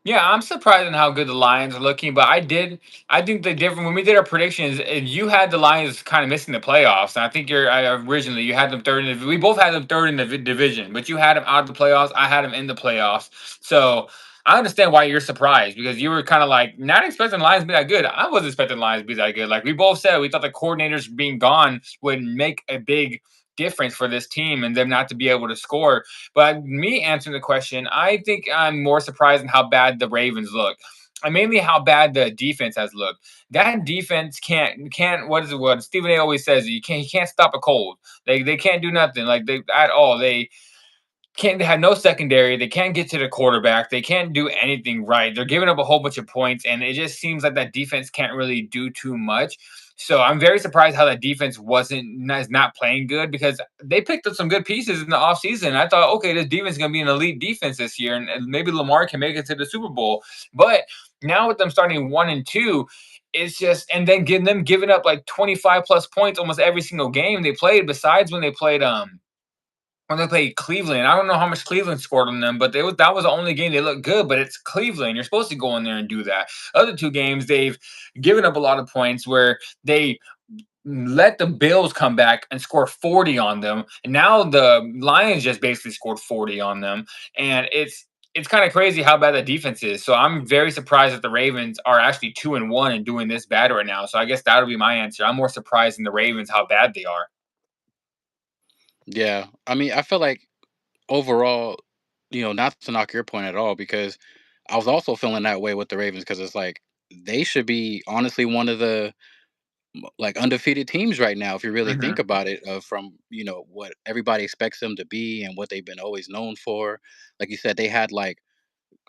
Yeah, I'm surprised in how good the Lions are looking, but I think the different when we did our predictions, you had the Lions kind of missing the playoffs, and I think originally you had them third in the, we both had them third in the division, but you had them out of the playoffs. I had them in the playoffs, so I understand why you're surprised because you were kind of like not expecting the Lions to be that good. I was expecting the Lions to be that good. Like we both said, we thought the coordinators being gone would make a big difference for this team and them not to be able to score. But me answering the question, I think I'm more surprised in how bad the Ravens look. And mainly how bad the defense has looked. That defense can't what is it what Stephen A always says he can't stop a cold. They can't do nothing like they at all. They have no secondary. They can't get to the quarterback. They can't do anything right. They're giving up a whole bunch of points, and it just seems like that defense can't really do too much. So I'm very surprised how that defense is not playing good because they picked up some good pieces in the offseason. I thought, okay, this defense is going to be an elite defense this year, and maybe Lamar can make it to the Super Bowl. But now with them starting 1-2, it's just and then giving up like 25 plus points almost every single game they played. Besides when they played Cleveland. I don't know how much Cleveland scored on them, but that was the only game they looked good. But it's Cleveland. You're supposed to go in there and do that. Other two games, they've given up a lot of points where they let the Bills come back and score 40 on them. And now the Lions just basically scored 40 on them. And it's kind of crazy how bad the defense is. So I'm very surprised that the Ravens are actually 2-1 and doing this bad right now. So I guess that'll be my answer. I'm more surprised in the Ravens how bad they are. Yeah, I mean, I feel like overall, not to knock your point at all, because I was also feeling that way with the Ravens because it's like they should be honestly one of the like undefeated teams right now if you really think Hmm. about it. From what everybody expects them to be and what they've been always known for. Like you said, they had like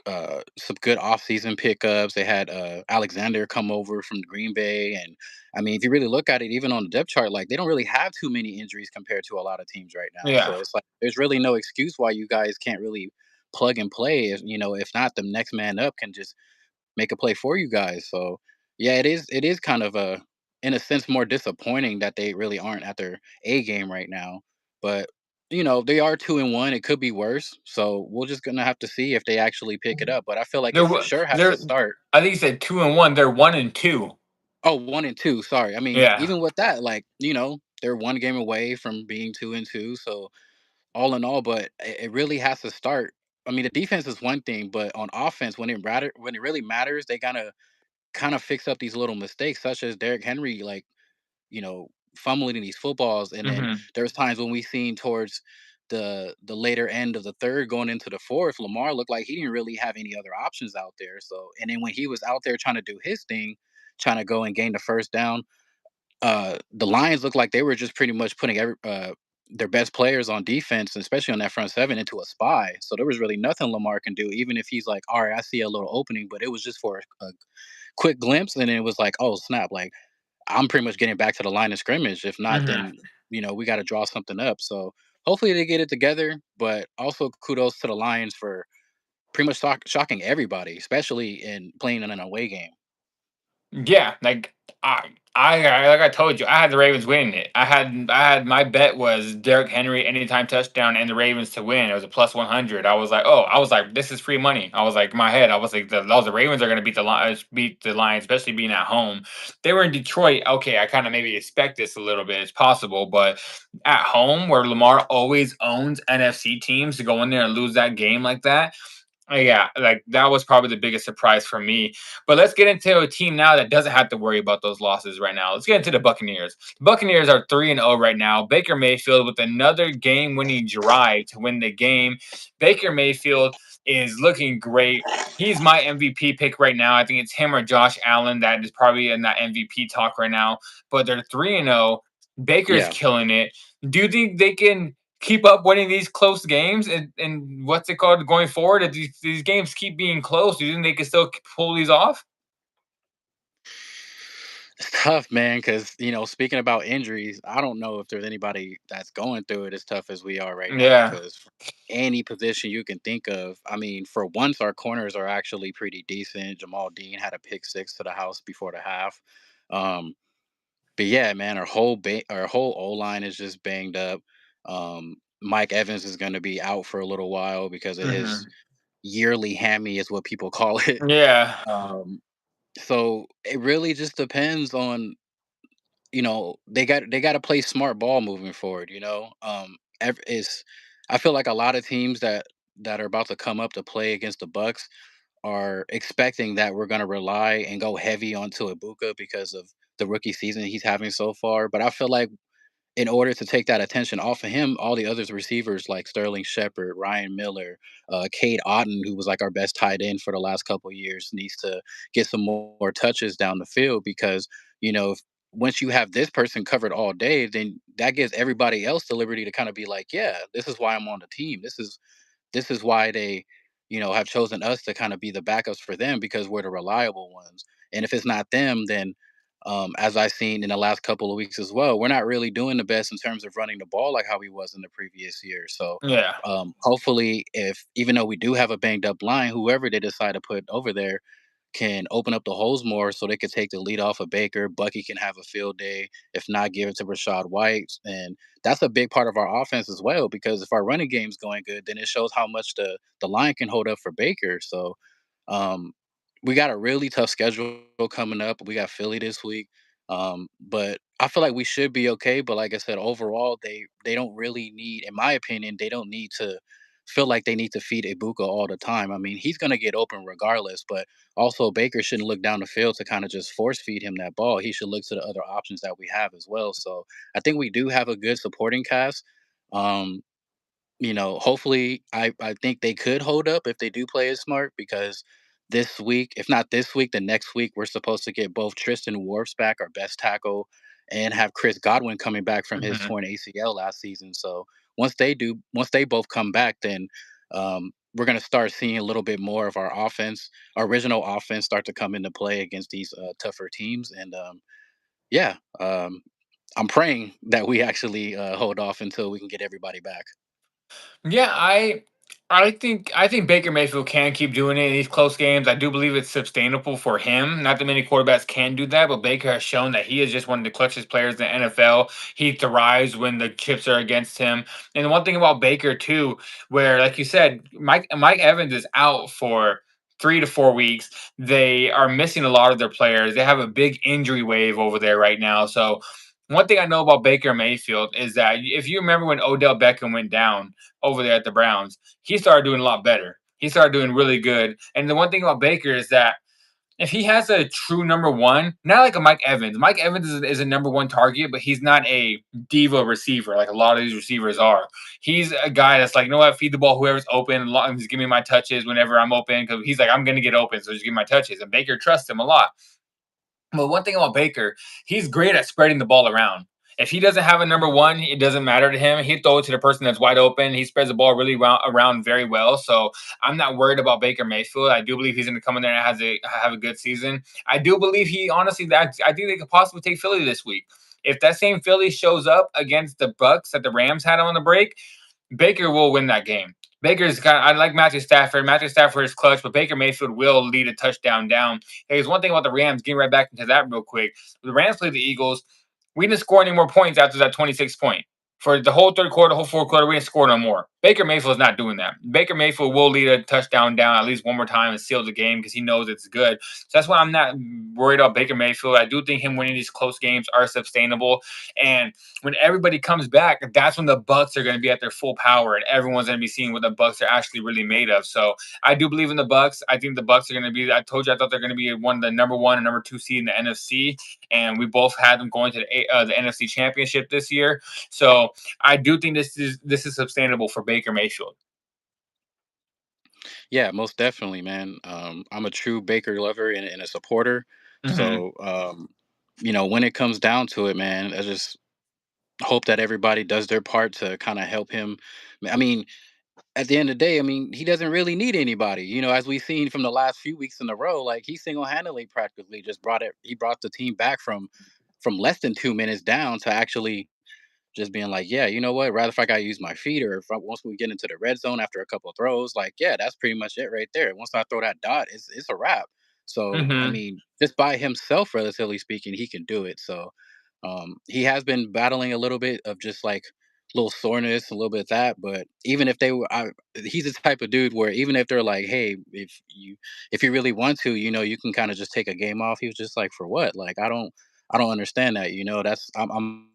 some good offseason pickups. They had Alexander come over from Green Bay, and I mean, if you really look at it, even on the depth chart, like they don't really have too many injuries compared to a lot of teams right now. Yeah. So it's like there's really no excuse why you guys can't really plug and play. If not, the next man up can just make a play for you guys. So yeah, it is kind of in a sense more disappointing that they really aren't at their A game right now. But they are 2-1. It could be worse. So we're just gonna have to see if they actually pick it up. But I feel like it They're for wo- sure has they're to start. I think you said 2-1. They're 1-2. Oh, 1-2. Sorry. I mean, Yeah. even with that, like, they're one game away from being 2-2. So all in all, but it really has to start. I mean, the defense is one thing, but on offense, when it really matters, they gotta kind of fix up these little mistakes, such as Derrick Henry, like, fumbling these footballs. And then Hmm. there's times when we seen towards the later end of the third going into the fourth, Lamar looked like he didn't really have any other options out there. So and then when he was out there trying to do his thing, trying to go and gain the first down, the Lions looked like they were just pretty much putting their best players on defense, especially on that front seven, into a spy. So there was really nothing Lamar can do, even if he's like, all right, I see a little opening, but it was just for a quick glimpse, and then it was like, oh snap, like I'm pretty much getting back to the line of scrimmage. If not, Hmm. then we got to draw something up. So hopefully they get it together. But also kudos to the Lions for pretty much shocking everybody, especially in playing in an away game. Yeah, like like I told you, I had the Ravens winning it. I had my bet was Derrick Henry anytime touchdown and the Ravens to win. It was a plus 100. I was like, this is free money. I was like, in my head, I was like, the Ravens are going to beat the Lions, especially being at home. They were in Detroit. Okay, I kind of maybe expect this a little bit. It's possible, but at home where Lamar always owns NFC teams to go in there and lose that game like that. Yeah, like that was probably the biggest surprise for me. But let's get into a team now that doesn't have to worry about those losses right now. Let's get into the Buccaneers. The Buccaneers are 3-0 right now. Baker Mayfield with another game-winning drive to win the game. Baker Mayfield is looking great. He's my MVP pick right now. I think it's him or Josh Allen that is probably in that MVP talk right now. But they're 3-0. Baker's Yeah. killing it. Do you think they can keep up winning these close games and what's it called going forward? If these games keep being close, do you think they can still pull these off? It's tough, man, because speaking about injuries, I don't know if there's anybody that's going through it as tough as we are right now. Yeah. Because any position you can think of, I mean, for once, our corners are actually pretty decent. Jamal Dean had a pick six to the house before the half. Um, but yeah, man, our whole O line is just banged up. Mike Evans is going to be out for a little while because of his Mhm. yearly hammy, is what people call it. Yeah. Um, so it really just depends on they got to play smart ball moving forward. Is I feel like a lot of teams that are about to come up to play against the Bucks are expecting that we're going to rely and go heavy onto Ibuka because of the rookie season he's having so far. But I feel like in order to take that attention off of him, all the others receivers like Sterling Shepard, Ryan Miller, Cade Otton, who was like our best tight end for the last couple of years, needs to get some more touches down the field because once you have this person covered all day, then that gives everybody else the liberty to kind of be like, yeah, this is why I'm on the team. This is why they, have chosen us to kind of be the backups for them because we're the reliable ones. And if it's not them, then as I've seen in the last couple of weeks as well, we're not really doing the best in terms of running the ball like how we was in the previous year. So Yeah. hopefully, if even though we do have a banged up line, whoever they decide to put over there can open up the holes more so they could take the lead off of Baker. Bucky can have a field day. If not, give it to Rashad White. And that's a big part of our offense as well, because if our running game's going good, then it shows how much the line can hold up for Baker. So um, we got a really tough schedule coming up. We got Philly this week. But I feel like we should be okay. But like I said, overall, they don't really need, in my opinion, they don't need to feel like they need to feed Ibuka all the time. I mean, he's gonna get open regardless, but also Baker shouldn't look down the field to kind of just force feed him that ball. He should look to the other options that we have as well. So I think we do have a good supporting cast. Um, hopefully I think they could hold up if they do play it smart because this week, if not this week, the next week we're supposed to get both Tristan Wirfs back, our best tackle, and have Chris Godwin coming back from his Mhm. torn ACL last season. So once they both come back, then we're gonna start seeing a little bit more of our offense, our original offense, start to come into play against these tougher teams. And yeah, I'm praying that we actually hold off until we can get everybody back. Yeah, I think Baker Mayfield can keep doing it in these close games. I do believe it's sustainable for him. Not that many quarterbacks can do that, but Baker has shown that he is just one of the clutchest players in the NFL. He thrives when the chips are against him. And the one thing about Baker too, where like you said, Mike Evans is out for 3 to 4 weeks. They are missing a lot of their players. They have a big injury wave over there right now. So one thing I know about Baker Mayfield is that if you remember when Odell Beckham went down over there at the Browns, he started doing a lot better. He started doing really good. And the one thing about Baker is that if he has a true number one, not like a Mike Evans. Mike Evans is a number one target, but he's not a diva receiver like a lot of these receivers are. He's a guy that's like, you know what, feed the ball whoever's open, just give me my touches whenever I'm open because he's like, I'm gonna get open, so just give me my touches. And Baker trusts him a lot. But one thing about Baker, he's great at spreading the ball around. If he doesn't have a number one, it doesn't matter to him. He throw it to the person that's wide open. He spreads the ball really around very well. So I'm not worried about Baker Mayfield. I do believe he's going to come in there and have a good season. I do believe he honestly that I think they could possibly take Philly this week. If that same Philly shows up against the Bucks that the Rams had on the break, Baker will win that game. Baker's kind of, I like Matthew Stafford. Matthew Stafford is clutch, but Baker Mayfield will lead a touchdown down. There's one thing about the Rams, getting right back into that real quick. The Rams played the Eagles. We didn't score any more points after that 26 point. For the whole third quarter, the whole fourth quarter, we didn't score no more. Baker Mayfield is not doing that. Baker Mayfield will lead a touchdown down at least one more time and seal the game because he knows it's good. So that's why I'm not worried about Baker Mayfield. I do think him winning these close games are sustainable. And when everybody comes back, that's when the Bucks are going to be at their full power, and everyone's going to be seeing what the Bucks are actually really made of. So I do believe in the Bucks. I think the Bucks are going to be. I told you I thought they're going to be one of the number one and number two seed in the NFC, and we both had them going to the NFC Championship this year. So I do think this is sustainable for Baker Mayfield. Yeah, most definitely, man. I'm a true Baker lover and a supporter. Hmm. So, when it comes down to it, man, I just hope that everybody does their part to kind of help him. I mean, at the end of the day, I mean, he doesn't really need anybody. As we've seen from the last few weeks in a row, like he single handedly practically just brought it. He brought the team back from less than 2 minutes down to actually just being like, yeah, you know what? Rather if I got to use my feet or if once we get into the red zone after a couple of throws, like, yeah, that's pretty much it right there. Once I throw that dot, it's a wrap. So, I Mhm. mean, just by himself, relatively speaking, he can do it. So, he has been battling a little bit of just like little soreness, a little bit of that. But even if they were, he's the type of dude where even if they're like, hey, if you really want to, you can kind of just take a game off. He was just like, for what? Like, I don't understand that. That's I'm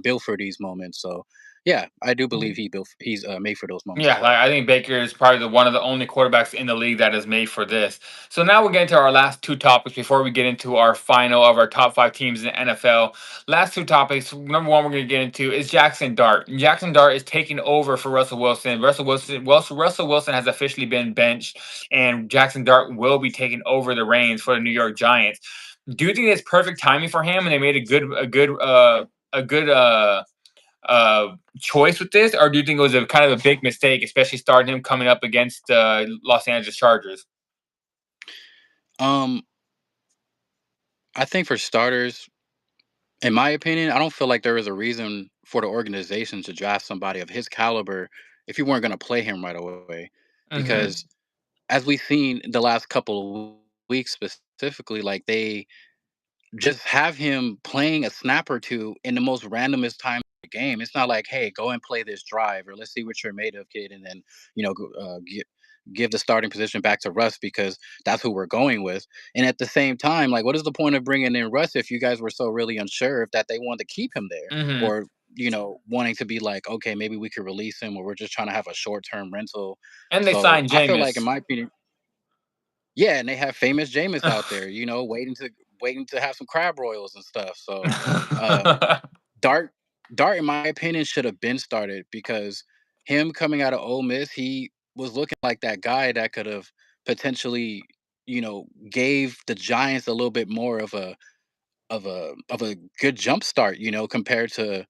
built for these moments. So yeah, I do believe he's made for those moments Yeah, as like, well. I think Baker is probably one of the only quarterbacks in the league that is made for this. So now we'll get into our last two topics before we get into our final of our top five teams in the NFL. Last two topics. Number one, we're going to get into is Jackson Dart. Jackson Dart is taking over for Russell Wilson. Russell Wilson has officially been benched, and Jackson Dart will be taking over the reins for the New York Giants. Do you think it's perfect timing for him, and they made a good choice with this, or do you think it was a kind of a big mistake, especially starting him coming up against Los Angeles Chargers? Um, I think for starters, in my opinion, I don't feel like there was a reason for the organization to draft somebody of his caliber if you weren't going to play him right away. Hmm. Because as we've seen the last couple of weeks specifically, like they just have him playing a snap or two in the most randomest time of the game. It's not like, hey, go and play this drive or let's see what you're made of, kid, and then give the starting position back to Russ because that's who we're going with. And at the same time, like, what is the point of bringing in Russ if you guys were so really unsure if that they wanted to keep him there Hmm. or wanting to be like, okay, maybe we could release him or we're just trying to have a short term rental. And they So signed I feel like, in Jameis. my opinion, yeah, and they have famous Jameis out there, waiting to have some crab royals and stuff. So, uh, Dart Dart, in my opinion, should have been started because him coming out of Ole Miss, he was looking like that guy that could have potentially, gave the Giants a little bit more of a good jump start, compared to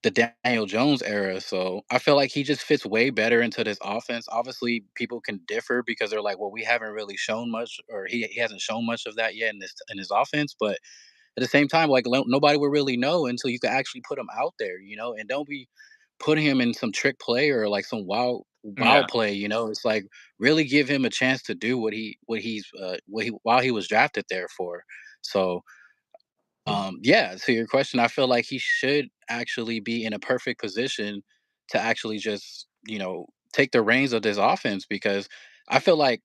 the Daniel Jones era. So I feel like he just fits way better into this offense. Obviously, people can differ because they're like, well, we haven't really shown much, or he hasn't shown much of that yet in his offense. But at the same time, like nobody will really know until you can actually put him out there, and don't be putting him in some trick play or like some wild Yeah. play. It's like really give him a chance to do what he while he was drafted there for. So yeah, to your question, I feel like he should actually be in a perfect position to actually just, take the reins of this offense because I feel like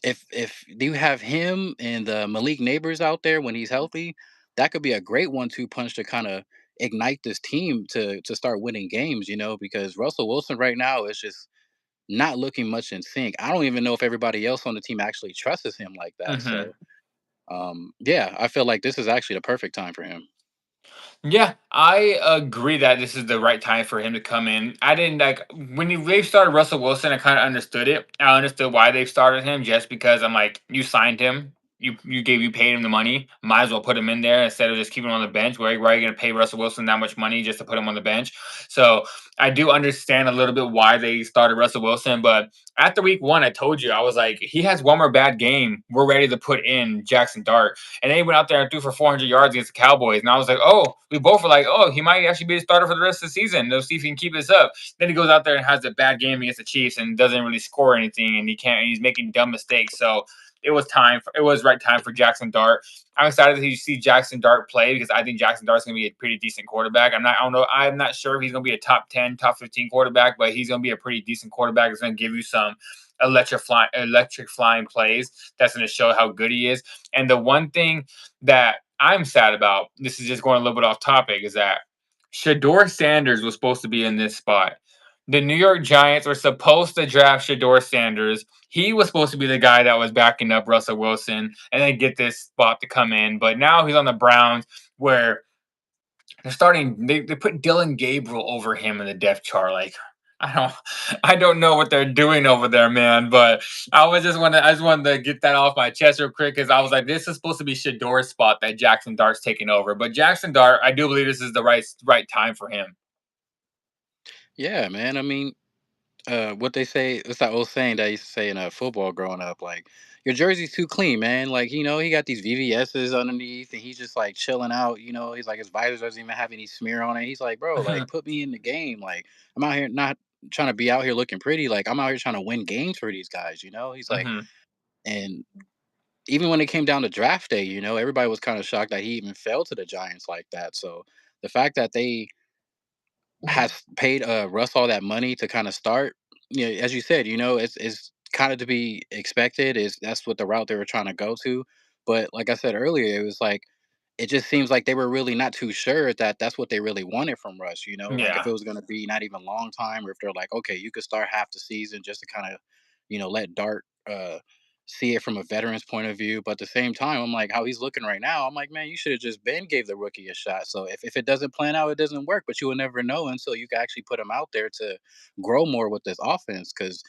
if you have him and Malik Neighbors out there when he's healthy, that could be a great 1-2 punch to kind of ignite this team to start winning games, because Russell Wilson right now is just not looking much in sync. I don't even know if everybody else on the team actually trusts him like that. Hmm. So yeah, I feel like this is actually the perfect time for him. Yeah, I agree that this is the right time for him to come in. I didn't like when they started Russell Wilson. I kind of understood it. I understood why they started him, just because I'm like, you signed him, you paid him the money. Might as well put him in there instead of just keeping him on the bench. Why are you going to pay Russell Wilson that much money just to put him on the bench? So I do understand a little bit why they started Russell Wilson, but after week one, I told you I was like, he has one more bad game. We're ready to put in Jackson Dart. And then he went out there and threw for 400 yards against the Cowboys. And I was like, oh, we both were like, oh, he might actually be the starter for the rest of the season. Let's see if he can keep this up. Then he goes out there and has a bad game against the Chiefs and doesn't really score anything. And he's making dumb mistakes. So it was right time for Jackson Dart. I'm excited to see Jackson Dart play because I think Jackson Dart's going to be a pretty decent quarterback. I don't know. I'm not sure if he's going to be a top 10, top 15 quarterback, but he's going to be a pretty decent quarterback. It's going to give you some electric flying plays. That's going to show how good he is. And the one thing that I'm sad about, this is just going a little bit off topic, is that Shador Sanders was supposed to be in this spot. The New York Giants were supposed to draft Shador Sanders. He was supposed to be the guy that was backing up Russell Wilson and then get this spot to come in. But now he's on the Browns where they put Dylan Gabriel over him in the depth chart. Like I don't I don't know what they're doing over there, man. But I just wanted to get that off my chest real quick because I was like, this is supposed to be Shador's spot that Jackson Dart's taking over. But Jackson Dart, I do believe this is the right time for him. Yeah, man. I mean, what they say, it's that old saying that I used to say in football growing up, like, your jersey's too clean, man. Like, he got these VVS's underneath and he's just like chilling out, he's like his visor doesn't even have any smear on it. He's like, bro, like Mhm, put me in the game. Like, I'm out here not trying to be out here looking pretty. Like, I'm out here trying to win games for these guys. He's like, mhm. and even when it came down to draft day, everybody was kind of shocked that he even fell to the Giants like that. So the fact that they has paid Russ all that money to kind of start. As you said, it's kind of to be expected. Is That's what the route they were trying to go to. But like I said earlier, it was like it just seems like they were really not too sure that that's what they really wanted from Russ. Like if Yeah. it was going to be not even long time, or if they're like, okay, you could start half the season just to kind of, let Dart see it from a veteran's point of view. But at the same time, I'm like, how he's looking right now, I'm like, man, you should have just been gave the rookie a shot. So if it doesn't plan out, it doesn't work. But you will never know until you can actually put him out there to grow more with this offense. Because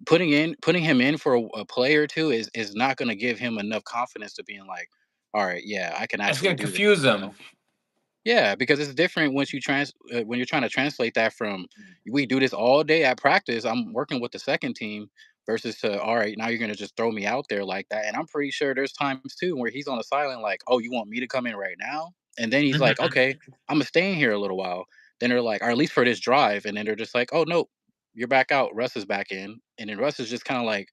putting him in for a play or two is not going to give him enough confidence to being like, all right, yeah, I can It's actually gonna do this. confuse You them. know? Yeah, because it's different once when you're trying to translate that from we do this all day at practice. I'm working with the second team versus to all right, now you're gonna just throw me out there like that. And I'm pretty sure there's times too where he's on the sideline like, oh, you want me to come in right now? And then he's like, Mhm. okay, I'm gonna stay in here a little while. Then they're like, or at least for this drive, and then they're just like, oh no, you're back out. Russ is back in, and then Russ is just kind of like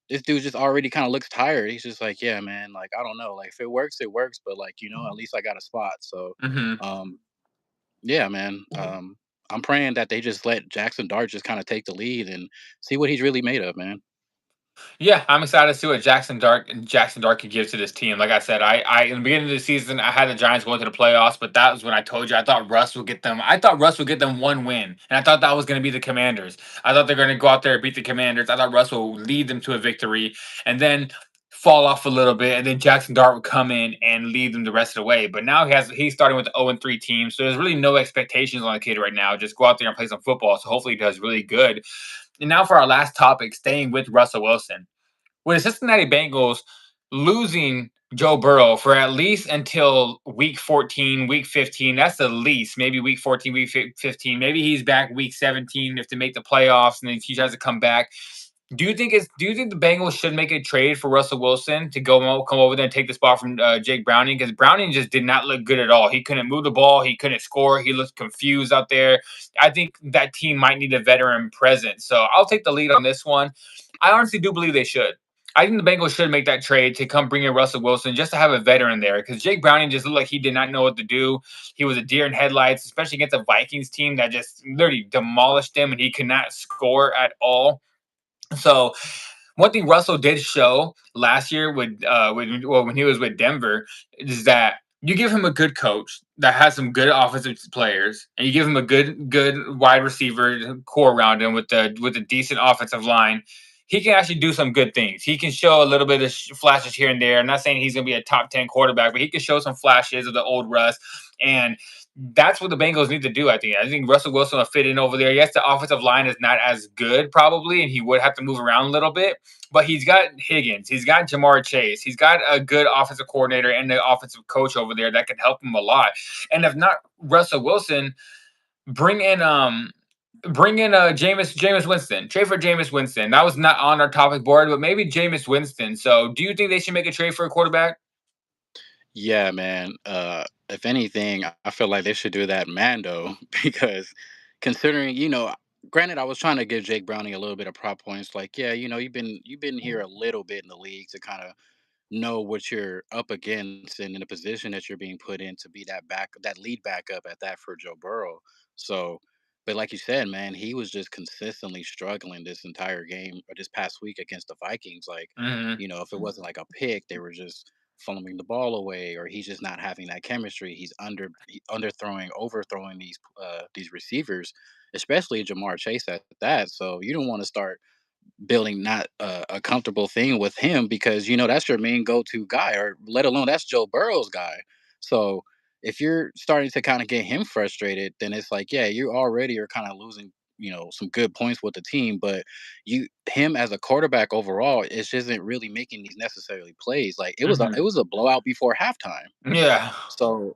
this dude just already kind of looks tired. He's just like, yeah, man, like I don't know, like if it works, it works, but like at least I got a spot. So, Mhm. um, yeah, man, I'm praying that they just let Jackson Dart just kind of take the lead and see what he's really made of, man. Yeah, I'm excited to see what Jackson Dart could give to this team. Like I said, I in the beginning of the season I had the Giants going to the playoffs, but that was when I told you I thought Russ would get them. I thought Russ would get them one win, and I thought that was going to be the Commanders. I thought they're going to go out there and beat the Commanders. I thought Russ will lead them to a victory, and then fall off a little bit, and then Jackson Dart would come in and lead them the rest of the way. But now he's starting with the 0-3 team, so there's really no expectations on the kid right now. Just go out there and play some football. So hopefully he does really good. And now for our last topic, staying with Russell Wilson, with the Cincinnati Bengals losing Joe Burrow for at least until week 14, week 15. That's the least. Maybe week 14, week 15. Maybe he's back week 17 if to make the playoffs and then he tries to come back. Do you think the Bengals should make a trade for Russell Wilson to come over there and take the spot from Jake Browning? Because Browning just did not look good at all. He couldn't move the ball. He couldn't score. He looked confused out there. I think that team might need a veteran presence. So I'll take the lead on this one. I honestly do believe they should. I think the Bengals should make that trade to come bring in Russell Wilson just to have a veteran there because Jake Browning just looked like he did not know what to do. He was a deer in headlights, especially against a Vikings team that just literally demolished him and he could not score at all. So one thing Russell did show last year when he was with Denver is that you give him a good coach that has some good offensive players, and you give him a good wide receiver core around him with a decent offensive line. He can actually do some good things. He can show a little bit of flashes here and there. I'm not saying he's going to be a top 10 quarterback, but he can show some flashes of the old Russ. And that's what the Bengals need to do. I think Russell Wilson will fit in over there. Yes, the offensive line is not as good probably, and he would have to move around a little bit. But he's got Higgins, he's got Jamar Chase, he's got a good offensive coordinator and the offensive coach over there that can help him a lot. And if not Russell Wilson, bring in Jameis Winston. Trade for Jameis Winston. That was not on our topic board, but maybe Jameis Winston. So do you think they should make a trade for a quarterback? Yeah, man. If anything, I feel like they should do that Mando because considering, granted, I was trying to give Jake Browning a little bit of prop points. Like, yeah, you've been here a little bit in the league to kind of know what you're up against and in the position that you're being put in to be that lead backup at that for Joe Burrow. So, but like you said, man, he was just consistently struggling this entire game or this past week against the Vikings. Like, Mhm. if it wasn't like a pick, they were just fumbling the ball away, or he's just not having that chemistry. He's underthrowing, overthrowing these receivers, especially Jamar Chase at that. So you don't want to start building not a comfortable thing with him because that's your main go-to guy, or let alone that's Joe Burrow's guy. So if you're starting to kind of get him frustrated, then it's like, yeah, you already are kind of losing some good points with the team. But him as a quarterback overall, it just isn't really making these necessarily plays. Like it Mhm. was a blowout before halftime. Yeah. So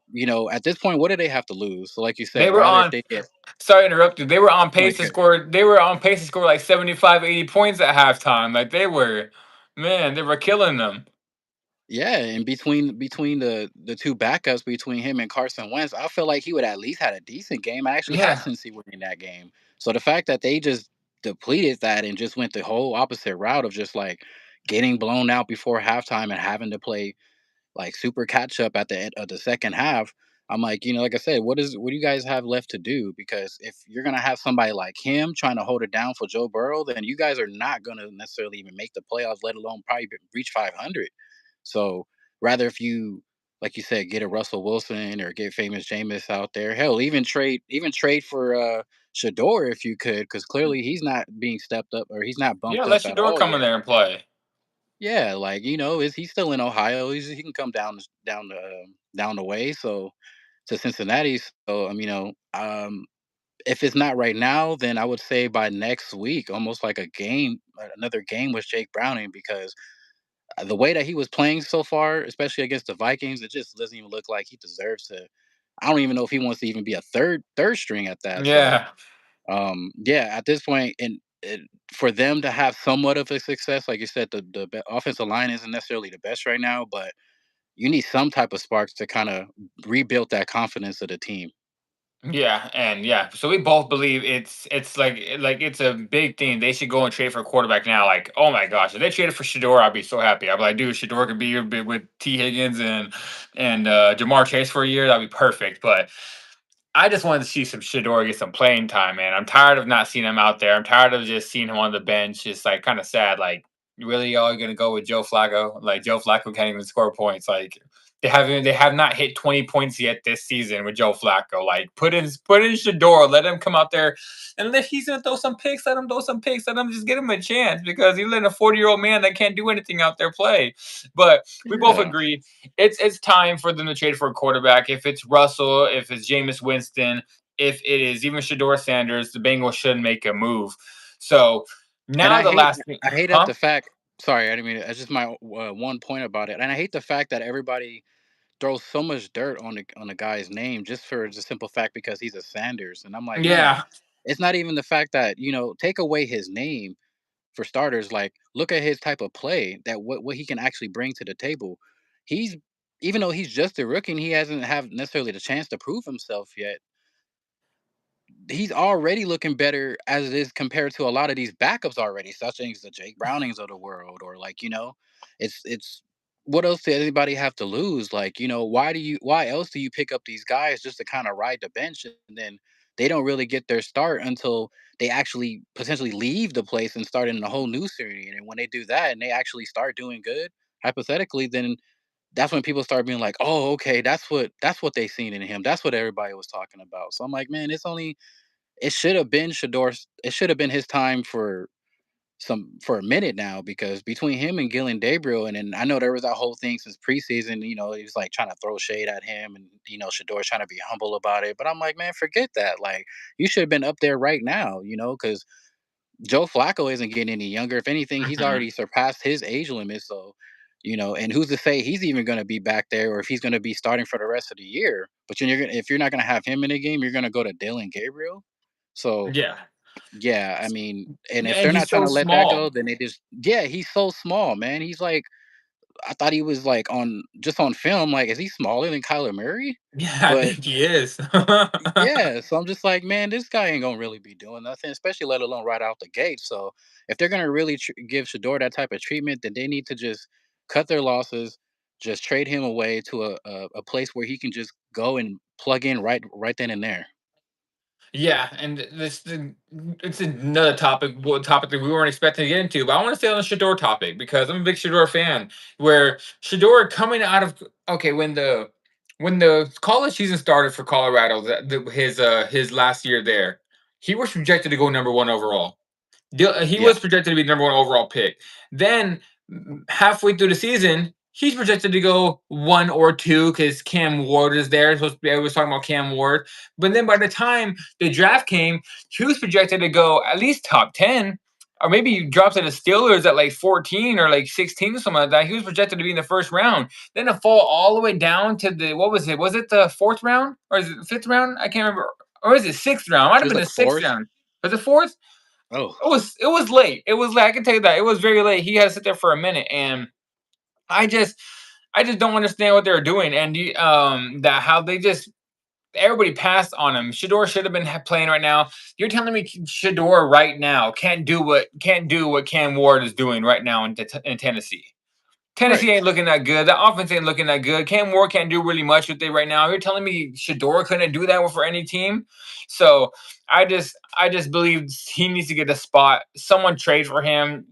at this point, what do they have to lose? So like you They said, were rather if on they get sorry to interrupt you. They were on no, pace to score they were on pace to score like 75, 80 points at halftime. Like they were man, they were killing them. yeah, and between the two backups between him and Carson Wentz, I feel like he would at least had a decent game. I actually had Yeah. Cincy winning that game. So the fact that they just depleted that and just went the whole opposite route of just like getting blown out before halftime and having to play like super catch up at the end of the second half. I'm like, like I said, what do you guys have left to do? Because if you're gonna have somebody like him trying to hold it down for Joe Burrow, then you guys are not gonna necessarily even make the playoffs, let alone probably reach 500. So rather if you, like you said, get a Russell Wilson or get famous Jameis out there, hell, even trade for Shador if you could, because clearly he's not being stepped up or he's not Yeah, bumped let up at Shador all come in yet. there and play. Yeah, like is he still in Ohio? He can come down the way. So to Cincinnati. So if it's not right now, then I would say by next week, almost like another game with Jake Browning, because the way that he was playing so far, especially against the Vikings, it just doesn't even look like he deserves to. I don't even know if he wants to even be a third string at that. So Yeah. yeah, at this point, for them to have somewhat of a success, like you said, the offensive line isn't necessarily the best right now, but you need some type of sparks to kind of rebuild that confidence of the team. Yeah, and yeah, so we both believe it's like it's a big thing. They should go and trade for a quarterback now. Like, oh my gosh, if they traded for Shador, I'd be so happy. I'd be like, dude, Shador could be here with T Higgins and Jamar Chase for a year. That'd be perfect. But I just wanted to see some Shador get some playing time, man. I'm tired of not seeing him out there. I'm tired of just seeing him on the bench. It's like kind of sad. Like, really, y'all gonna go with Joe Flacco? Like Joe Flacco can't even score points. Like they have not hit 20 points yet this season with Joe Flacco. Like put in Shador, let him come out there, and if he's gonna throw some picks, let him throw some picks. Let him just give him a chance because he's letting a 40-year-old man that can't do anything out there play. But we both Yeah. agree it's time for them to trade for a quarterback. If it's Russell, if it's Jameis Winston, if it is even Shador Sanders, the Bengals should make a move. So And now the last thing, I hate at huh? the fact. Sorry, I didn't mean. That's just my one point about it, and I hate the fact that everybody throws so much dirt on the guy's name just for the simple fact because he's a Sanders, and I'm like, man, Yeah, it's not even the fact that take away his name for starters. Like, look at his type of play that what he can actually bring to the table. He's even though he's just a rookie, and he hasn't have necessarily the chance to prove himself yet. He's already looking better as it is compared to a lot of these backups already, such as the Jake Brownings of the world, or like, it's what else did anybody have to lose? Like, why else do you pick up these guys just to kind of ride the bench and then they don't really get their start until they actually potentially leave the place and start in a whole new series. And when they do that and they actually start doing good, hypothetically, then that's when people start being like, oh, okay, that's what they seen in him. That's what everybody was talking about. So I'm like, man, it should have been Shador's. It should have been his time for a minute now, because between him and Gillen Gabriel, and then I know there was that whole thing since preseason. He was like trying to throw shade at him, and Shador's trying to be humble about it. But I'm like, man, forget that. Like, you should have been up there right now. Because Joe Flacco isn't getting any younger. If anything, he's mhm. already surpassed his age limit. So. And who's to say he's even going to be back there, or if he's going to be starting for the rest of the year? But if you're not going to have him in the game, you're going to go to Dylan Gabriel. So Yeah, yeah, I mean, and if and they're he's not trying so to let that small. go, then yeah, he's so small, man. He's like, I thought he was like on film, like, is he smaller than Kyler Murray? Yeah, I But think he is. yeah, so I'm just like, man, this guy ain't gonna really be doing nothing, especially let alone right out the gate. So if they're gonna really give Shador that type of treatment, then they need to just cut their losses, just trade him away to a place where he can just go and plug in right then and there. Yeah, and it's another topic, topic that we weren't expecting to get into. But I want to stay on the Shador topic because I'm a big Shador fan. Where Shador coming out of okay when the college season started for Colorado, his last year there, he was projected to go number one overall. He Yeah, was projected to be the number one overall pick. Then halfway through the season, He's projected to go 1 or 2 because Cam Ward is there. So I was talking about Cam Ward. But then by the time the draft came, he was projected to go at least top 10. Or maybe he drops to the Steelers at like 14 or like 16 or something like that. He was projected to be in the first round. Then to fall all the way down to the what was it? Was it the fourth round? Or is it the fifth round? I can't remember. Or is it sixth round? It might It have was been the like sixth fourth. round. Was it fourth? Oh, It was late. It was late. I can tell you that. It was very late. He had to sit there for a minute. And I just I just don't understand what they're doing, and that how they just everybody passed on him. Shador should have been playing right now. You're telling me Shador right now can't do what Cam Ward is doing right now in Tennessee. right. Tennessee ain't looking that good. The offense ain't looking that good. Cam Ward can't do really much with it right now. You're telling me Shador couldn't do that for any team? So I just believe he needs to get a spot. Someone trade for him.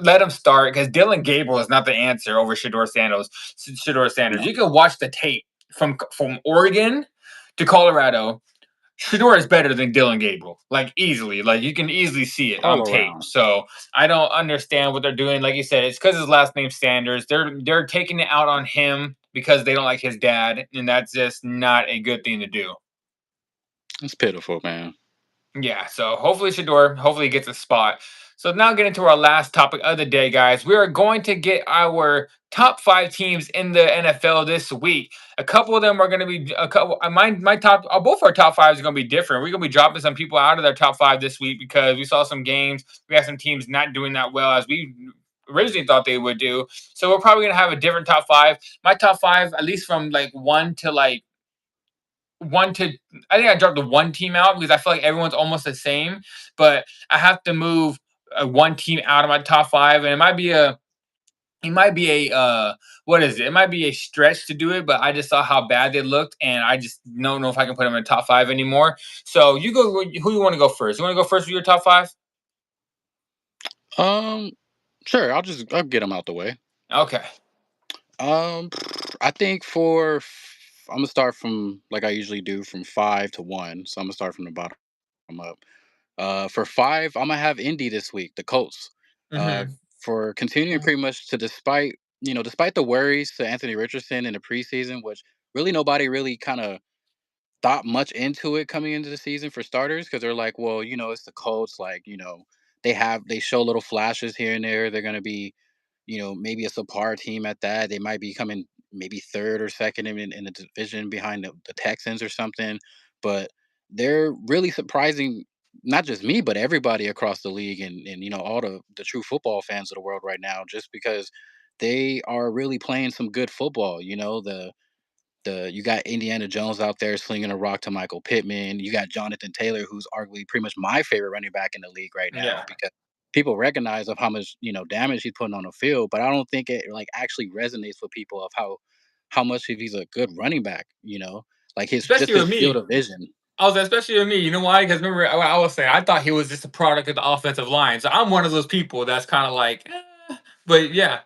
Let him start because Dylan Gabriel is not the answer over Shador Sanders. Shador Sanders. No, You can watch the tape from Oregon to Colorado. Shador is better than Dylan Gabriel, like easily. Like you can easily see it all on tape. around. So I don't understand what they're doing. Like you said, it's because his last name's Sanders. They're taking it out on him because they don't like his dad, and that's just not a good thing to do. It's pitiful, man. Yeah, so hopefully Shador, hopefully he gets a spot. So now get into our last topic of the day, guys. We are going to get our top 5 teams in the NFL this week. A couple of them are going to be a couple. My top, both our top fives are going to be different. We're going to be dropping some people out of their top 5 this week because we saw some games. We have some teams not doing that well as we originally thought they would do. So we're probably going to have a different top 5. My top 5, at least from like one to I think I dropped the one team out because I feel like everyone's almost the same, but I have to move one team out of my top 5, and it might be a what is it? It might be a stretch to do it, but I just saw how bad they looked, and I just don't know if I can put them in the top 5 anymore. So you go. Who you want to go first? You want to go first with your top 5? Um, sure. I'll get them out the way. Okay. Um, I think I'm gonna start from like I usually do from 5 to 1. So I'm gonna start from the bottom up. For 5, I'm gonna have Indy this week, the Colts. Uh, Mm-hmm. for continuing pretty much to despite the worries to Anthony Richardson in the preseason, which really nobody really kind of thought much into it coming into the season for starters because they're like, well, it's the Colts, like they show little flashes here and there. They're gonna be maybe a subpar team at that. They might be coming maybe third or second in the division behind the Texans or something. But they're really surprising not just me, but everybody across the league and all the true football fans of the world right now, just because they are really playing some good football. The you got Indiana Jones out there slinging a rock to Michael Pittman. You got Jonathan Taylor, who's arguably pretty much my favorite running back in the league right now Yeah. because people recognize of how much damage he's putting on the field, but I don't think it like actually resonates with people of how much if he's a good running back. Like his just Especially his with field me. of vision. Also, especially with me, you know why? Because remember, I was saying I thought he was just a product of the offensive line. So I'm one of those people that's kind of like, but yeah.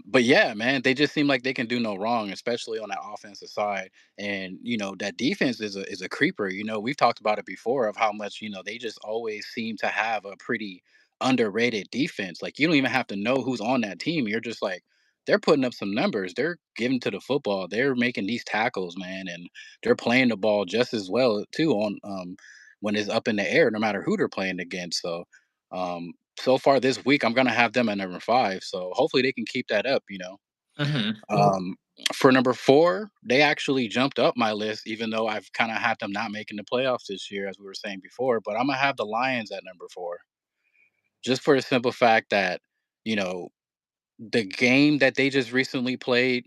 But yeah, man, they just seem like they can do no wrong, especially on that offensive side. And that defense is a creeper. We've talked about it before of how much they just always seem to have a pretty underrated defense. Like you don't even have to know who's on that team. You're just like they're putting up some numbers. They're giving to the football. They're making these tackles, man, and they're playing the ball just as well too on when it's up in the air, no matter who they're playing against. So far this week, I'm gonna have them at number 5. So hopefully they can keep that up. Hmm. Um, for number 4, they actually jumped up my list, even though I've kind of had them not making the playoffs this year, as we were saying before. But I'm gonna have the Lions at number 4, just for the simple fact that you know the game that they just recently played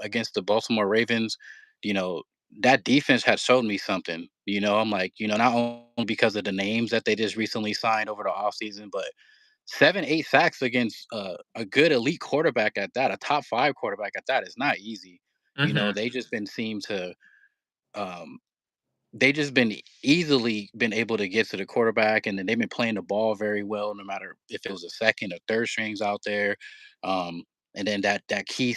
against the Baltimore Ravens, you know, that defense had showed me something. I'm like, not only because of the names that they just recently signed over the offseason, but 7, 8 sacks against a good elite quarterback at that, a top 5 quarterback at that is not easy. Hmm. They just been seem to um, they just been easily been able to get to the quarterback, and then they've been playing the ball very well, no matter if it was a second or third strings out there. Um, and then that key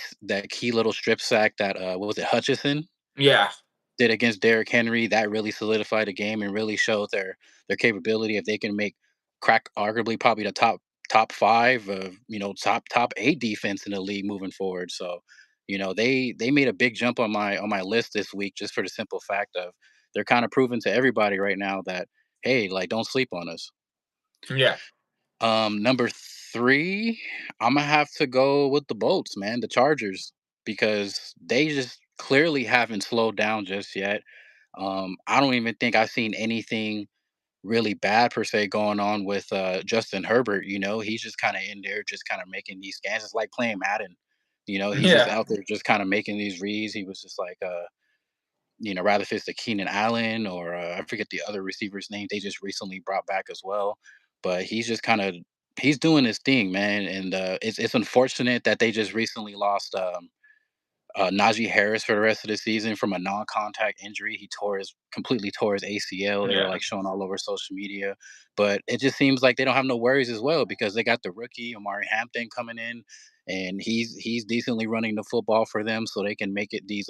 little strip sack that what was it Hutchison Yeah. did against Derrick Henry that really solidified the game and really showed their capability if they can make crack arguably probably the top top 5 of, top 8 defense in the league moving forward. So, they made a big jump on my list this week just for the simple fact of they're kind of proving to everybody right now that hey, like don't sleep on us. Yeah. Number 3, Imma have to go with the Bolts, man, the Chargers, because they just clearly haven't slowed down just yet. I don't even think I've seen anything really bad per se going on with Justin Herbert. He's just kind of in there, just kind of making these scans. It's like playing Madden. He's just Yeah. out there, just kind of making these reads. He was just like, rather if it's the Keenan Allen or I forget the other receiver's name. They just recently brought back as well, but he's just kind of he's doing his thing, man. And it's unfortunate that they just recently lost. Najee Harris for the rest of the season from a non-contact injury. He completely tore his ACL. They were Yeah. like showing all over social media, but it just seems like they don't have no worries as well because they got the rookie Amari Hampton coming in, and he's decently running the football for them, so they can make it these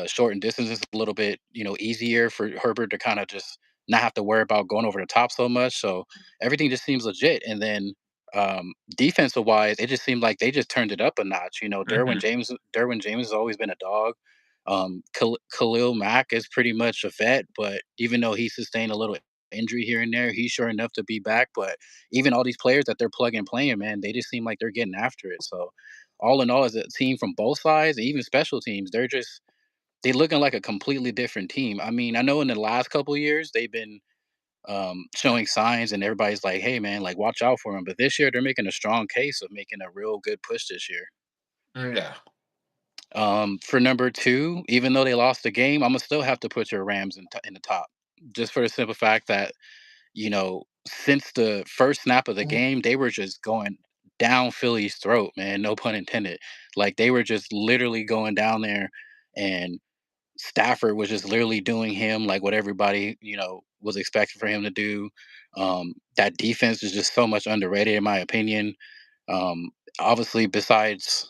shortened distances a little bit, easier for Herbert to kind of just not have to worry about going over the top so much. So everything just seems legit. And then defensive wise, it just seemed like they just turned it up a notch. Mhm. Derwin James has always been a dog. Khalil Mack is pretty much a vet, but even though he sustained a little injury here and there, he's sure enough to be back. But even all these players that they're plugging playing, man, they just seem like they're getting after it. So all in all, as a team from both sides, even special teams, they looking like a completely different team. I mean, I know in the last couple of years they've been showing signs, and everybody's like, "Hey, man, like watch out for them." But this year they're making a strong case of making a real good push this year. Yeah. For number 2, even though they lost the game, I'm gonna still have to put your Rams in the top, just for the simple fact that since the first snap of the game, they were just going down Philly's throat, man. No pun intended. Like they were just literally going down there, and Stafford was just literally doing him like what everybody, was expecting for him to do. That defense is just so much underrated in my opinion. Um, Obviously, besides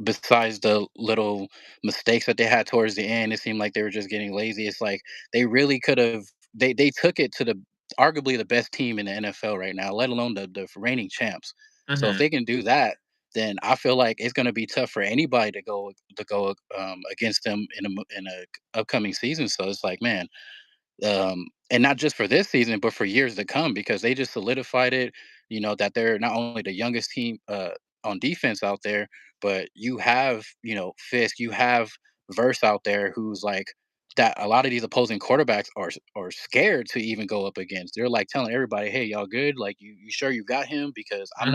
the little mistakes that they had towards the end, it seemed like they were just getting lazy. It's like they really could have. They took it to the arguably the best team in the NFL right now, let alone the reigning champs. So if Mhm. they can do that, then I feel like it's going to be tough for anybody to go against them in a upcoming season. So it's like, man, and not just for this season, but for years to come, because they just solidified it. That they're not only the youngest team on defense out there, but you have Fisk, you have Verse out there, who's like that. A lot of these opposing quarterbacks are scared to even go up against. They're like telling everybody, "Hey, y'all good? Like, you sure you got him? Because Mhm. I'm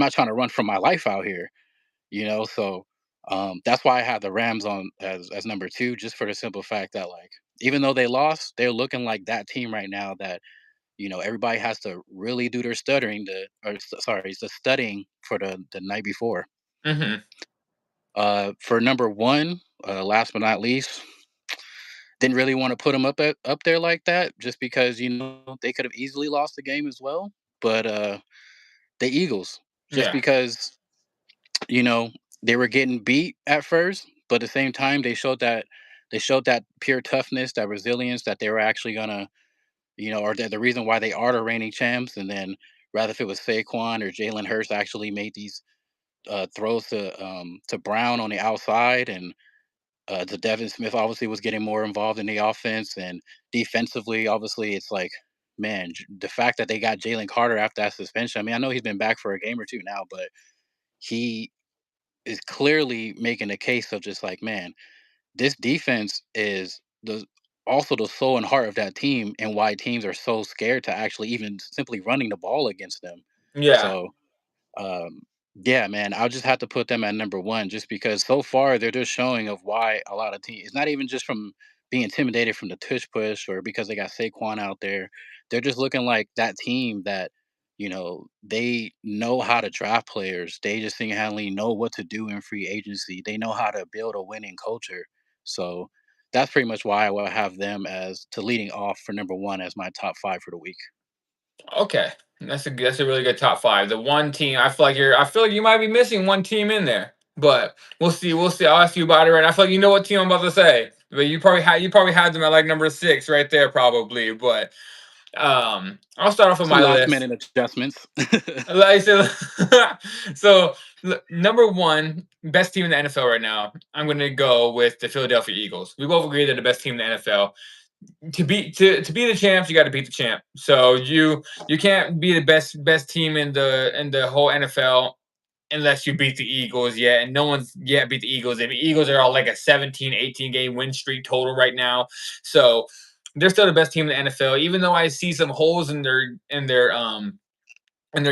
not trying to run for my life out here." So that's why I have the Rams on as number 2, just for the simple fact that, like, even though they lost, they're looking like that team right now that everybody has to really do their sorry, the studying for the night before. Mhm. For number 1, last but not least, didn't really want to put them up there like that, just because they could have easily lost the game as well. But the Eagles, just Yeah. because you know, they were getting beat at first, but at the same time they showed that pure toughness, that resilience, that they were actually gonna, or the reason why they are the reigning champs. And then rather if it was Saquon or Jalen Hurts actually made these throws to Brown on the outside, and the Devin Smith obviously was getting more involved in the offense, and defensively, obviously, it's like, man, the fact that they got Jalen Carter after that suspension. I mean, I know he's been back for a game or two now, but he is clearly making a case of just like, man, this defense is the soul and heart of that team, and why teams are so scared to actually even simply running the ball against them. Yeah. So um, yeah, man, I'll just have to put them at number 1, just because so far they're just showing of why a lot of teams. It's not even just from being intimidated from the tush push or because they got Saquon out there. They're just looking like that team that they know how to draft players. They just single-handedly know what to do in free agency. They know how to build a winning culture. So that's pretty much why I will have them as to leading off for number 1 as my top 5 for the week. Okay. That's a really good top five. The one team I feel like you might be missing one team in there. But we'll see. We'll see. I'll ask you about it right now. I feel like you know what team I'm about to say. But you probably had them at like number 6 right there, probably. But I'll start off with Some my last list. minute adjustments. Like I said, so look, number one, best team in the NFL right now. I'm going to go with the Philadelphia Eagles. We both agree they're the best team in the NFL. To be the champs, you got to beat the champ. So you can't be the best team in the whole NFL unless you beat the Eagles yet. And no one's yet beat the Eagles. The Eagles are all like a 17, 18 game win streak total right now. So they're still the best team in the NFL, even though I see some holes in their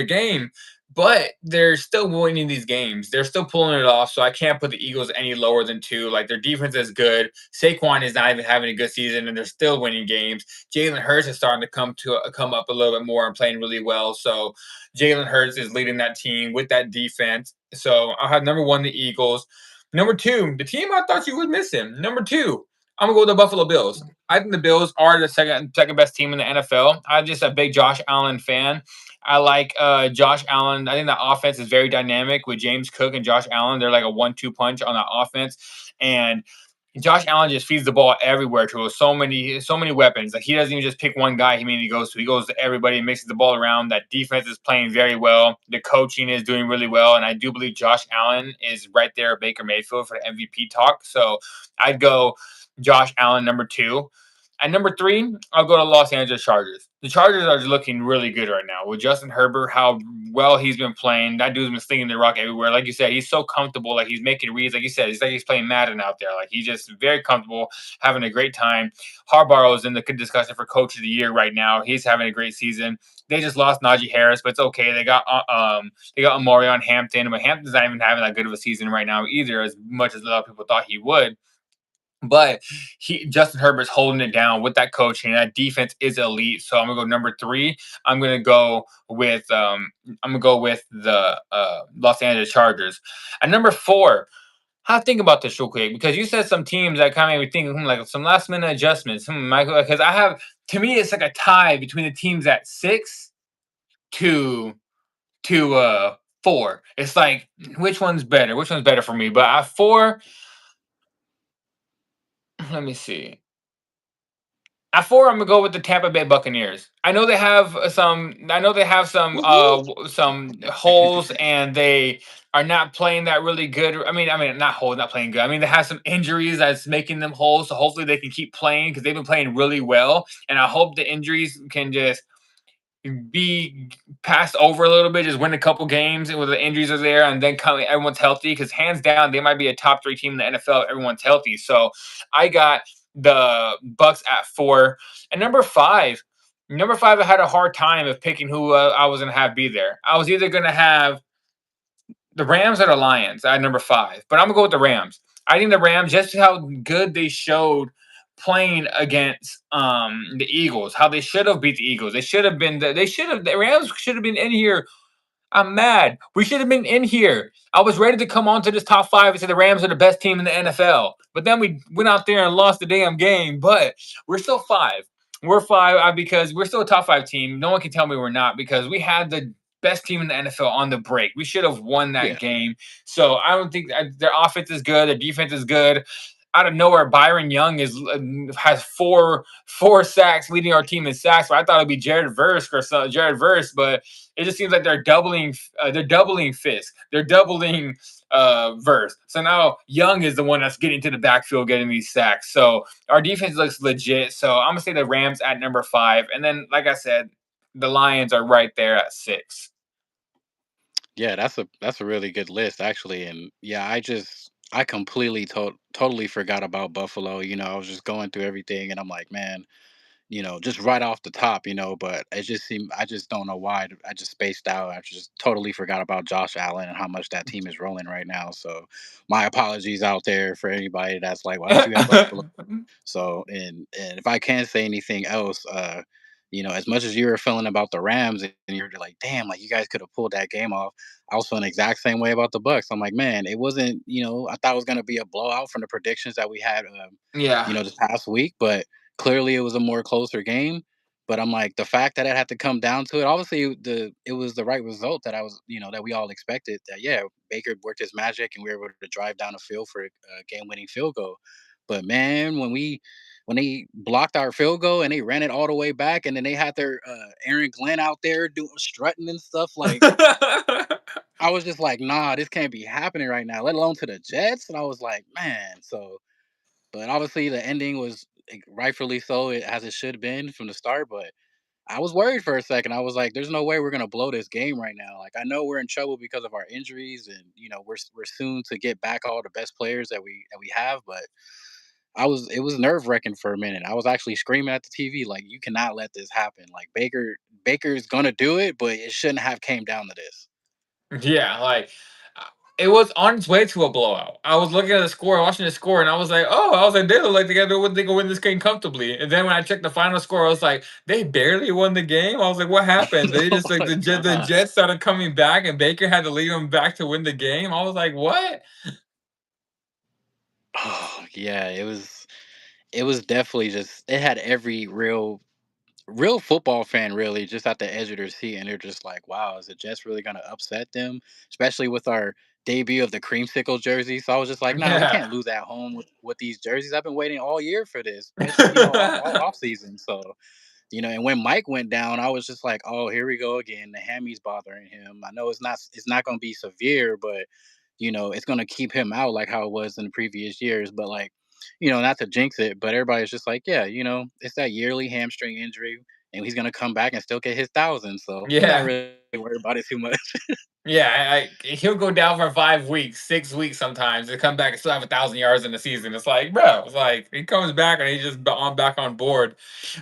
game, but they're still winning these games. They're still pulling it off. So I can't put the Eagles any lower than two. Like their defense is good. Saquon is not even having a good season, and they're still winning games. Jalen Hurts is starting to come up a little bit more and playing really well. So Jalen Hurts is leading that team with that defense. So I'll have number one the Eagles. Number two, the team I thought you would miss him. Number two, I'm gonna go with the Buffalo Bills. I think the Bills are the second best team in the NFL. I'm just a big Josh Allen fan. I like Josh Allen. I think that offense is very dynamic with James Cook and Josh Allen. They're like a 1-2 punch on that offense, and Josh Allen just feeds the ball everywhere to us. So many weapons. Like he doesn't even just pick one guy. He goes to everybody and mixes the ball around. That defense is playing very well. The coaching is doing really well, and I do believe Josh Allen is right there, Baker Mayfield for the MVP talk. So I'd go Josh Allen number two. At number three, I'll go to Los Angeles Chargers. The Chargers are looking really good right now with Justin Herbert, how well he's been playing. That dude's been slinging the rock everywhere. Like you said, he's so comfortable. Like he's making reads. Like you said, he's like he's playing Madden out there. Like he's just very comfortable, having a great time. Harbaugh is in the discussion for Coach of the Year right now. He's having a great season. They just lost Najee Harris, but it's okay. They got Amarion Hampton, but Hampton's not even having that good of a season right now either, as much as a lot of people thought he would. But Justin Herbert's holding it down with that coaching. That defense is elite. So I'm gonna go number three. I'm gonna go with the Los Angeles Chargers. At number four, I think about this real quick because you said some teams that kind of made me think like some last minute adjustments. Because I have to me it's like a tie between the teams at six to four. It's like which one's better? Which one's better for me? But at four, let me see. At four, I'm gonna go with the Tampa Bay Buccaneers. I know they have some. I know they have Woohoo! some holes, and they are not playing that really good. Not holes, not playing good. I mean, they have some injuries that's making them holes. So hopefully, they can keep playing because they've been playing really well. And I hope the injuries can just be passed over a little bit, just win a couple games where the injuries are there, and then everyone's healthy. Because hands down, they might be a top three team in the NFL. If everyone's healthy, so I got the Bucks at four, and number five. Number five, I had a hard time of picking who I was gonna have be there. I was either gonna have the Rams or the Lions at number five, but I'm gonna go with the Rams. I think the Rams, just how good they showed playing against the Eagles, how they should have beat the Eagles. The Rams should have been in here. I'm mad. We should have been in here. I was ready to come on to this top five and say the Rams are the best team in the NFL. But then we went out there and lost the damn game. But we're still five. We're five because we're still a top five team. No one can tell me we're not because we had the best team in the NFL on the break. We should have won that Yeah. game. So I don't think their offense is good. Their defense is good. Out of nowhere, Byron Young has four sacks, leading our team in sacks. But I thought it'd be Jared Verse or something, Jared Verse, but it just seems like they're doubling. They're doubling Fisk. They're doubling Verse. So now Young is the one that's getting to the backfield, getting these sacks. So our defense looks legit. So I'm gonna say the Rams at number five, and then like I said, the Lions are right there at six. Yeah, that's a really good list actually, and yeah, I completely totally forgot about Buffalo. I was just going through everything, and I'm like, man, just right off the top, but it just seemed I just don't know why I just spaced out. I just totally forgot about Josh Allen and how much that team is rolling right now. So my apologies out there for anybody that's like, why don't you have Buffalo? So, and if I can't say anything else, as much as you were feeling about the Rams and you're like, damn, like you guys could have pulled that game off. I was feeling the exact same way about the Bucks. I'm like, man, it wasn't, I thought it was gonna be a blowout from the predictions that we had, Yeah. this past week, but clearly it was a more closer game. But I'm like, the fact that it had to come down to it, obviously it was the right result that that we all expected. That yeah, Baker worked his magic and we were able to drive down the field for a game winning field goal. But man, when they blocked our field goal and they ran it all the way back, and then they had their Aaron Glenn out there doing strutting and stuff. Like I was just like, nah, this can't be happening right now. Let alone to the Jets. And I was like, man. So, but obviously the ending was rightfully so, as it should have been from the start. But I was worried for a second. I was like, "There's no way we're gonna blow this game right now." Like, I know we're in trouble because of our injuries, and we're soon to get back all the best players that we have. But it was nerve wracking for a minute. I was actually screaming at the TV like, "You cannot let this happen." Like Baker's gonna do it, but it shouldn't have came down to this. Yeah, like uh, it was on its way to a blowout. I was looking at the score, watching the score, and I was like, "Oh, I was like, they look like they can win this game comfortably." And then when I checked the final score, I was like, "They barely won the game." I was like, "What happened?" They Oh just like my The god. Jets started coming back, and Baker had to lead them back to win the game. I was like, "What?" Oh yeah, it was definitely just it had every real football fan really just at the edge of their seat, and they're just like, wow, is the Jets really gonna upset them? Especially with our debut of the creamsicle jersey. So I was just like, nah, we Yeah. can't lose at home with these jerseys. I've been waiting all year for this, especially, all off season. So, and when Mike went down, I was just like, oh, here we go again. The hammy's bothering him. I know it's not gonna be severe, but it's gonna keep him out like how it was in the previous years. But like, not to jinx it, but everybody's just like, yeah, it's that yearly hamstring injury, and he's gonna come back and still get his thousand. So we're not Yeah. really worried about it too much. Yeah, he'll go down for 5 weeks, 6 weeks sometimes, and come back and still have 1,000 yards in the season. It's like, bro, it's like he comes back and he's just back on board.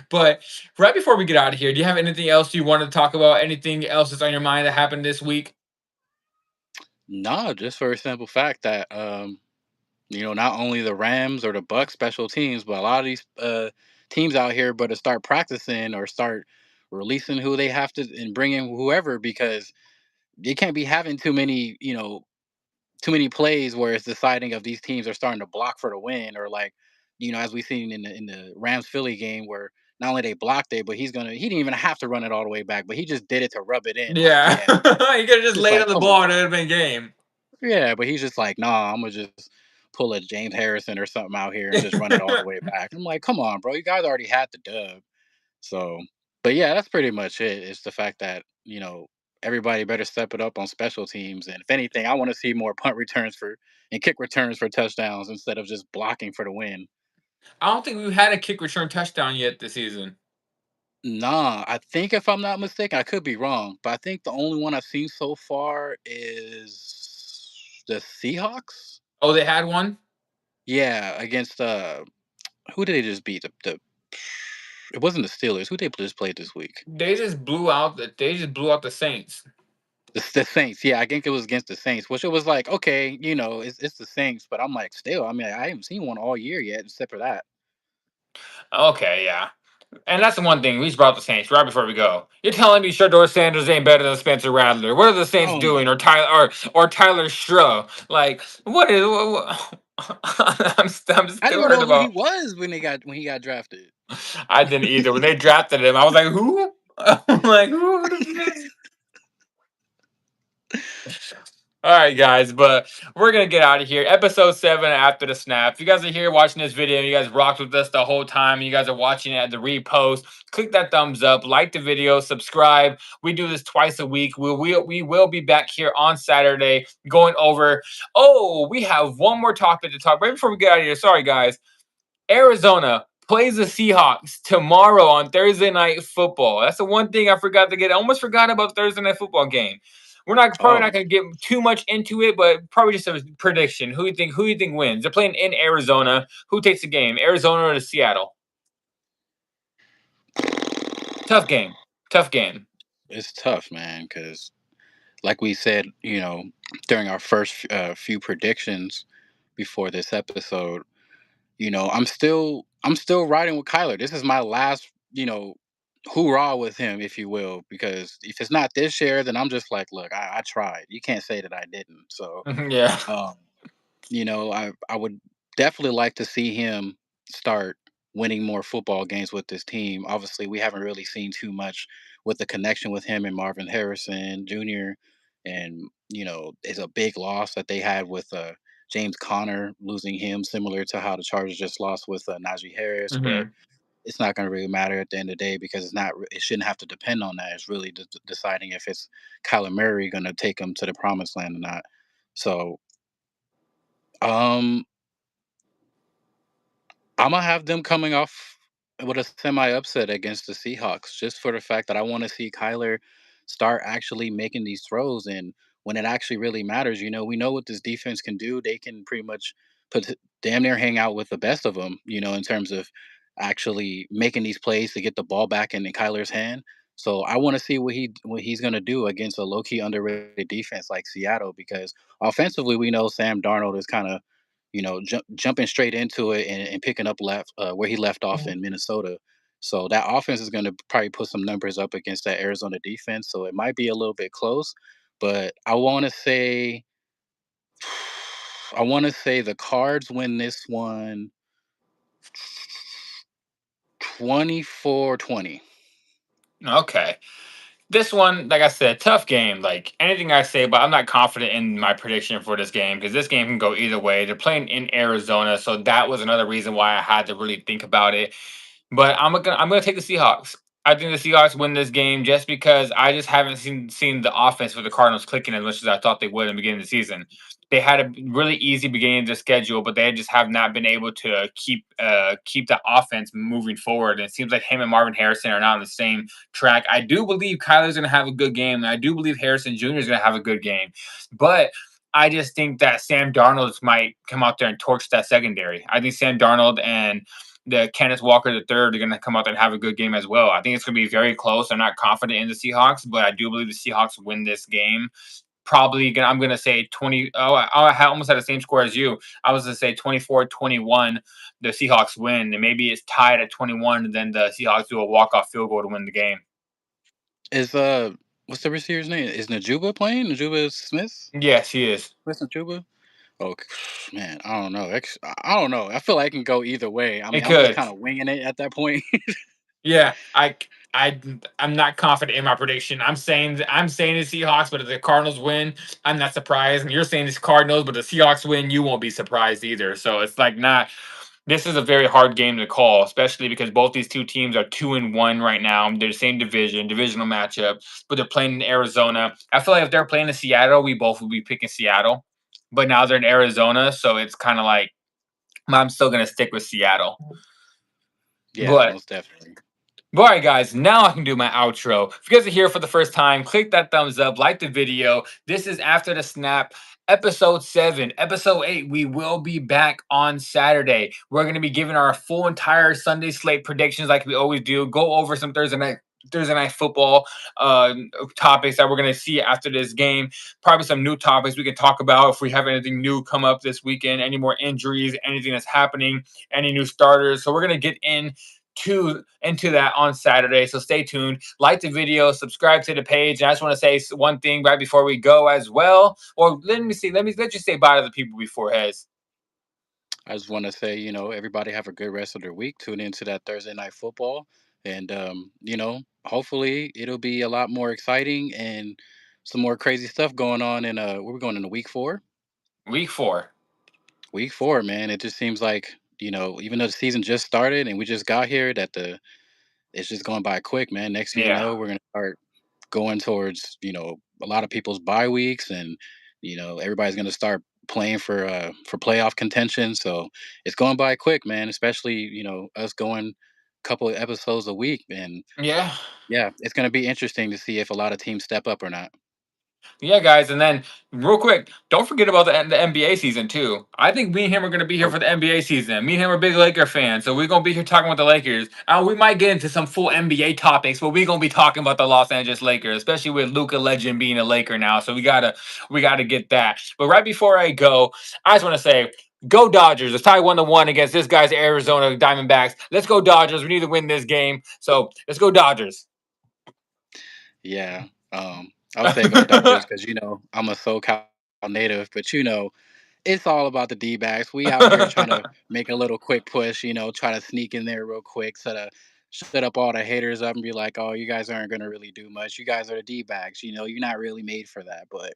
But right before we get out of here, do you have anything else you want to talk about? Anything else that's on your mind that happened this week? Nah, just for a simple fact that not only the Rams or the Bucks special teams, but a lot of these teams out here better start practicing or start releasing who they have to and bringing whoever, because they can't be having too many plays where it's deciding if these teams are starting to block for the win, or like as we've seen in the Rams Philly game where not only they blocked it, but he didn't even have to run it all the way back, but he just did it to rub it in. Like, Yeah, yeah, you could have just just laid like, on the come on. ball and it would have been game. Yeah, but he's just like, nah, I'm gonna just pull a James Harrison or something out here and just run it all the way back. I'm like, come on, bro, you guys already had the dub. So, but yeah, that's pretty much it. It's the fact that everybody better step it up on special teams, and if anything, I want to see more punt returns for and kick returns for touchdowns instead of just blocking for the win. I don't think we've had a kick return touchdown yet this season. Nah, I think if I'm not mistaken, I could be wrong, but I think the only one I've seen so far is the Seahawks. Oh, they had one. Yeah, against who did they just beat? The it wasn't the Steelers. Who they just played this week? They just blew out the Saints. The Saints. Yeah, I think it was against the Saints, which it was like, okay, it's the Saints, but I'm like, still, I mean, I haven't seen one all year yet, except for that. Okay, yeah. And that's the one thing we just brought up the Saints right before we go. You're telling me Shador Sanders ain't better than Spencer Rattler? What are the Saints Oh my doing, or god. Tyler Shrug? Like what is? I'm I didn't still even hurt know who he about. was when he got drafted. I didn't either. When they drafted him, I was like, who? I'm like, who is this? All right, guys, but we're gonna get out of here. Episode 7 after the snap. If you guys are here watching this video, and you guys rocked with us the whole time, and you guys are watching it at the repost, click that thumbs up, like the video, subscribe. We do this twice a week. We will be back here on Saturday going over. Oh, we have one more topic to talk right before we get out of here. Sorry, guys. Arizona plays the Seahawks tomorrow on Thursday Night Football. That's the one thing I forgot to get. I almost forgot about the Thursday Night Football game. We're not probably not Oh, going to get too much into it, but probably just a prediction. Who do you think? Who do you think wins? They're playing in Arizona. Who takes the game? Arizona or Seattle? Tough game. Tough game. it's tough, man, because like we said, during our first few predictions before this episode, I'm still riding with Kyler. This is my last, hoorah with him, if you will, because if it's not this year, then I'm just like, look, I tried. You can't say that I didn't. So, Yeah. um, I would definitely like to see him start winning more football games with this team. Obviously, we haven't really seen too much with the connection with him and Marvin Harrison Jr. And it's a big loss that they had with James Conner, losing him similar to how the Chargers just lost with Najee Harris, but Hmm. it's not going to really matter at the end of the day because it's not. It shouldn't have to depend on that. It's really deciding if it's Kyler Murray going to take them to the promised land or not. So, um, I'm gonna have them coming off with a semi upset against the Seahawks, just for the fact that I want to see Kyler start actually making these throws. And when it actually really matters, we know what this defense can do. They can pretty much put damn near hang out with the best of them, in terms of actually making these plays to get the ball back in Kyler's hand. So I want to see what he's gonna do against a low key underrated defense like Seattle, because offensively we know Sam Darnold is kind of jumping straight into it and picking up left where he left off in Minnesota. So that offense is going to probably put some numbers up against that Arizona defense. So it might be a little bit close, but I want to say, the Cards win this one 24-20. Okay. This one, like I said, tough game. Like anything I say, but I'm not confident in my prediction for this game because this game can go either way. They're playing in Arizona, so that was another reason why I had to really think about it. But I'm gonna take the Seahawks. I think the Seahawks win this game just because I just haven't seen the offense for the Cardinals clicking as much as I thought they would in the beginning of the season. They had a really easy beginning of the schedule, but they just have not been able to keep the offense moving forward. And it seems like him and Marvin Harrison are not on the same track. I do believe Kyler's going to have a good game, and I do believe Harrison Jr. is going to have a good game, but I just think that Sam Darnold might come out there and torch that secondary. I think Sam Darnold and the Kenneth Walker the third are going to come out there and have a good game as well. I think it's going to be very close. I'm not confident in the Seahawks, but I do believe the Seahawks win this game. Probably gonna I'm gonna say 20. Oh, I almost had the same score as you. I was gonna say 24-21. The Seahawks win, and maybe it's tied at 21, and then the Seahawks do a walk-off field goal to win the game. Is what's the receiver's name? Is Najuba playing? Najuba Smith? Yes, he is. Smith Najuba? Okay, man, I don't know. I don't know. I feel like it can go either way. I It mean, I'm just could. kind of winging it at that point. Yeah, I I'm not confident in my prediction. I'm saying the Seahawks, but if the Cardinals win, I'm not surprised. And you're saying the Cardinals, but the Seahawks win, you won't be surprised either. So it's like not. This is a very hard game to call, especially because both these two teams are 2-1 right now. They're the same divisional matchup, but they're playing in Arizona. I feel like if they're playing in Seattle, we both would be picking Seattle. But now they're in Arizona, so it's kind of like I'm still gonna stick with Seattle. Yeah, But most definitely. all right, guys, now I can do my outro. If you guys are here for the first time, click that thumbs up, like the video. This is After the Snap, episode 7. Episode 8, we will be back on Saturday. We're going to be giving our full entire Sunday slate predictions like we always do. Go over some Thursday night football uh, topics that we're going to see after this game. Probably some new topics we can talk about if we have anything new come up this weekend, any more injuries, anything that's happening, any new starters. So we're going to get into that on Saturday. So stay tuned. Like the video, subscribe to the page. And I just want to say one thing right before we go as well. Or let me see. Let you say bye to the people before Hez. I just want to say, everybody have a good rest of their week. Tune into that Thursday night football, and hopefully it'll be a lot more exciting and some more crazy stuff going on. And we're going into week 4. Week 4. Week 4, man. It just seems like even though the season just started and we just got here, that the it's just going by quick, man. Next thing you Yeah. know, we're gonna start going towards a lot of people's bye weeks, and everybody's gonna start playing for playoff contention. So it's going by quick, man. Especially us going a couple of episodes a week, and Yeah. yeah, it's gonna be interesting to see if a lot of teams step up or not. Yeah, guys, and then real quick, don't forget about the NBA season too. I think me and him are going to be here Oh, for the NBA season. Me and him are big Laker fans, so we're going to be here talking about the Lakers. We might get into some full NBA topics, but we're going to be talking about the Los Angeles Lakers, especially with Luka Legend being a Laker now. So we gotta get that. But right before I go, I just want to say. Go Dodgers. It's tied 1-1 against this guy's Arizona Diamondbacks. Let's go Dodgers. We need to win this game. So let's go Dodgers. yeah. I'll say go Dodgers because I'm a SoCal native, but it's all about the D-backs. We out here trying to make a little quick push, try to sneak in there real quick shut up all the haters up and be like, "Oh, you guys aren't gonna really do much. You guys are the D-backs. You're not really made for that." But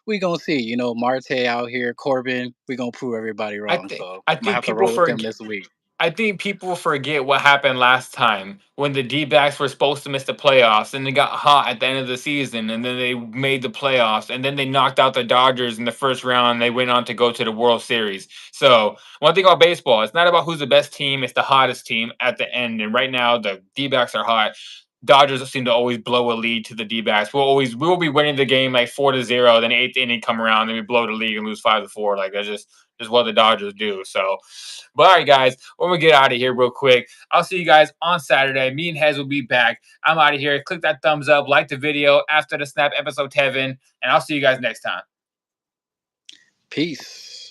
we gonna see. Marte out here, Corbin. We gonna prove everybody I wrong. think So I might think have to people roll with them forget. this week. I think people forget what happened last time when the D-backs were supposed to miss the playoffs and they got hot at the end of the season and then they made the playoffs and then they knocked out the Dodgers in the first round and they went on to go to the World Series. So one thing about baseball, it's not about who's the best team, it's the hottest team at the end. And right now the D-backs are hot. Dodgers seem to always blow a lead to the D-backs. We'll be winning the game like 4-0, then eighth inning come around, then we blow the lead and lose 5-4. Like that's just what the Dodgers do. So but all right, guys, we're gonna get out of here real quick. I'll see you guys on Saturday. Me and Hez will be back. I'm out of here. Click that thumbs up, like the video after the snap episode 7, and I'll see you guys next time. Peace.